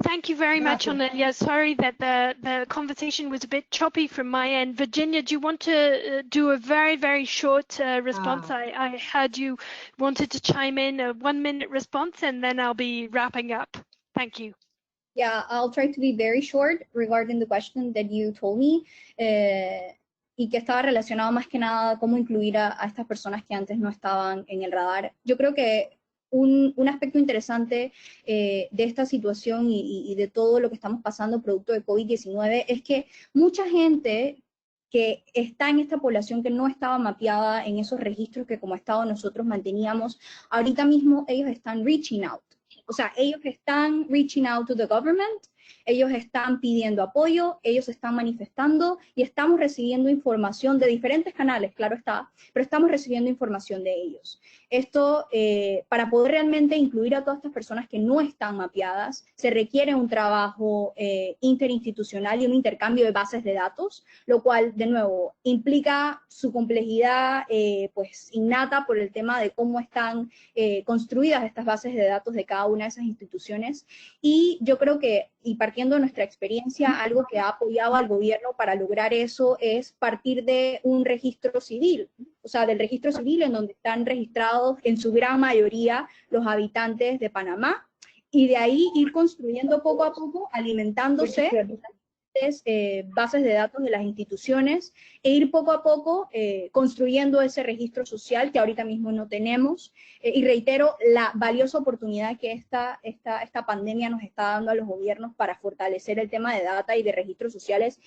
Thank you very much, Onelia. Sorry that the conversation was a bit choppy from my end. Virginia, do you want to do a very, very short response? I heard you wanted to chime in, a 1-minute response, and then I'll be wrapping up. Thank you. Yeah, I'll try to be very short regarding the question that you told me. Y que estaba relacionado más que nada cómo incluir a estas personas que antes no estaban en el radar. Yo creo que un aspecto interesante de esta situación y de todo lo que estamos pasando producto de COVID-19 es que mucha gente que está en esta población que no estaba mapeada en esos registros que como Estado nosotros manteníamos, ahorita mismo ellos están reaching out. O sea, ellos están reaching out to the government, ellos están pidiendo apoyo, ellos están manifestando y estamos recibiendo información de diferentes canales, claro está, pero estamos recibiendo información de ellos. Esto, para poder realmente incluir a todas estas personas que no están mapeadas, se requiere un trabajo interinstitucional y un intercambio de bases de datos, lo cual, de nuevo, implica su complejidad pues innata por el tema de cómo están construidas estas bases de datos de cada una de esas instituciones. Y yo creo que, y partiendo de nuestra experiencia, algo que ha apoyado al gobierno para lograr eso es partir de un registro civil, o sea, del registro civil en donde están registrados en su gran mayoría los habitantes de Panamá, y de ahí ir construyendo poco a poco, alimentándose de diferentes bases de datos de las instituciones e ir poco a poco construyendo ese registro social que ahorita mismo no tenemos. Y reitero la valiosa oportunidad que esta pandemia nos está dando a los gobiernos para fortalecer el tema de data y de registros sociales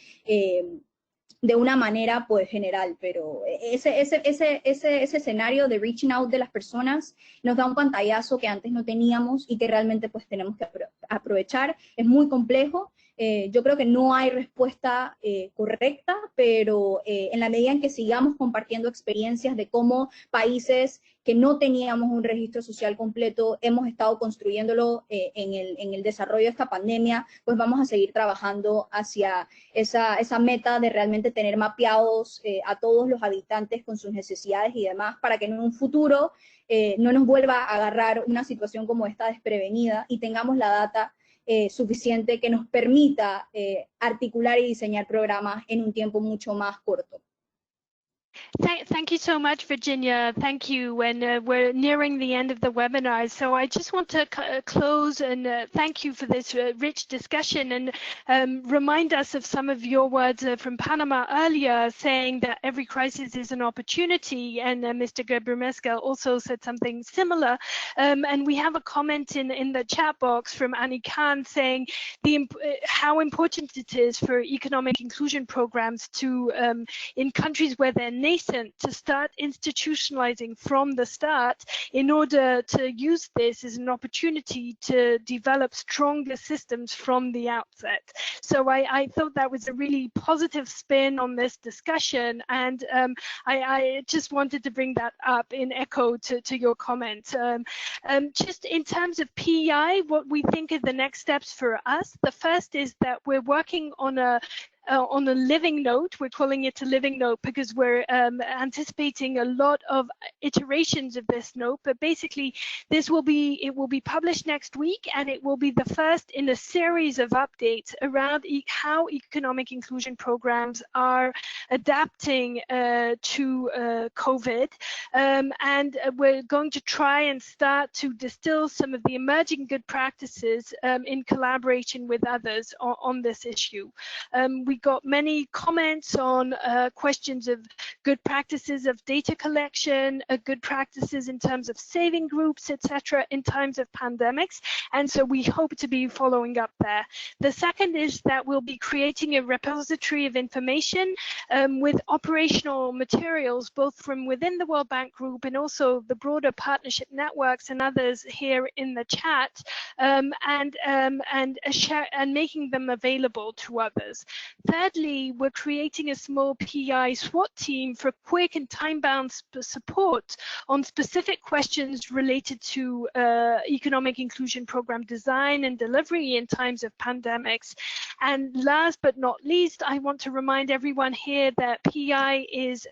de una manera pues general, pero ese escenario de reaching out de las personas nos da un pantallazo que antes no teníamos y que realmente pues tenemos que aprovechar. Es muy complejo, yo creo que no hay respuesta correcta, pero en la medida en que sigamos compartiendo experiencias de cómo países que no teníamos un registro social completo, hemos estado construyéndolo en el desarrollo de esta pandemia, pues vamos a seguir trabajando hacia esa meta de realmente tener mapeados a todos los habitantes con sus necesidades y demás, para que en un futuro no nos vuelva a agarrar una situación como esta desprevenida y tengamos la data suficiente que nos permita articular y diseñar programas en un tiempo mucho más corto. Thank you so much, Virginia. Thank you. And we're nearing the end of the webinar. So I just want to close and thank you for this rich discussion and remind us of some of your words from Panama earlier, saying that every crisis is an opportunity. And Mr. Gebremesca also said something similar. And we have a comment in the chat box from Annie Khan saying how important it is for economic inclusion programs to, in countries where they're nascent, to start institutionalizing from the start in order to use this as an opportunity to develop stronger systems from the outset. So I thought that was a really positive spin on this discussion, and I just wanted to bring that up in echo to your comment. Just in terms of PEI, what we think are the next steps for us, the first is that we're working on a living note. We're calling it a living note because we're anticipating a lot of iterations of this note, but basically it will be published next week, and it will be the first in a series of updates around how economic inclusion programs are adapting to COVID, and we're going to try and start to distill some of the emerging good practices in collaboration with others on this issue. We got many comments on questions of good practices of data collection, good practices in terms of saving groups, etc., in times of pandemics, and so we hope to be following up there. The second is that we'll be creating a repository of information with operational materials, both from within the World Bank Group and also the broader partnership networks and others here in the chat, and making them available to others. Thirdly, we're creating a small PEI SWAT team for quick and time-bound support on specific questions related to economic inclusion program design and delivery in times of pandemics. And last but not least, I want to remind everyone here that PEI is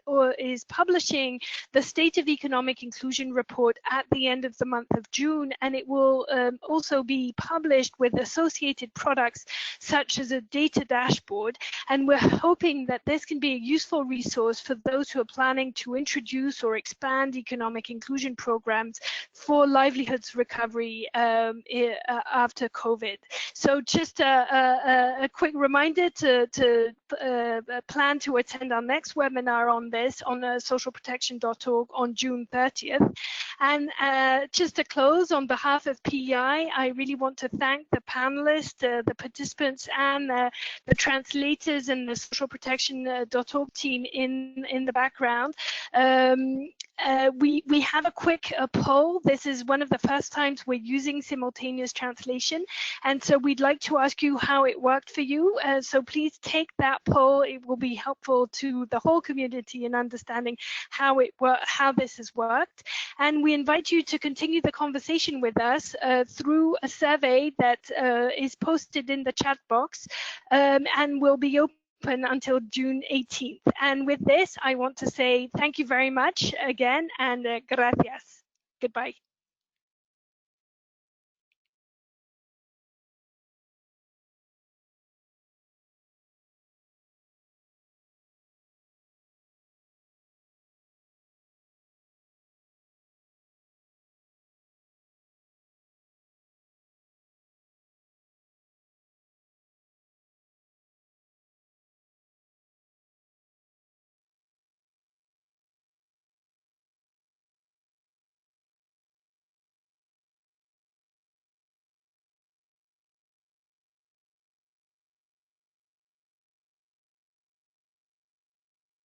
publishing the State of Economic Inclusion report at the end of the month of June, and it will also be published with associated products such as a data dashboard. And we're hoping that this can be a useful resource for those who are planning to introduce or expand economic inclusion programs for livelihoods recovery after COVID. So just a quick reminder to plan to attend our next webinar on this on socialprotection.org on June 30th. And just to close, on behalf of PEI, I really want to thank the panelists, the participants, and the translators and the socialprotection.org team in the background. We have a quick poll. This is one of the first times we're using simultaneous translation, and so we'd like to ask you how it worked for you. So please take that poll. It will be helpful to the whole community in understanding how this has worked. And we invite you to continue the conversation with us through a survey that is posted in the chat box, and will be open until June 18th. And with this, I want to say thank you very much again, and gracias. Goodbye.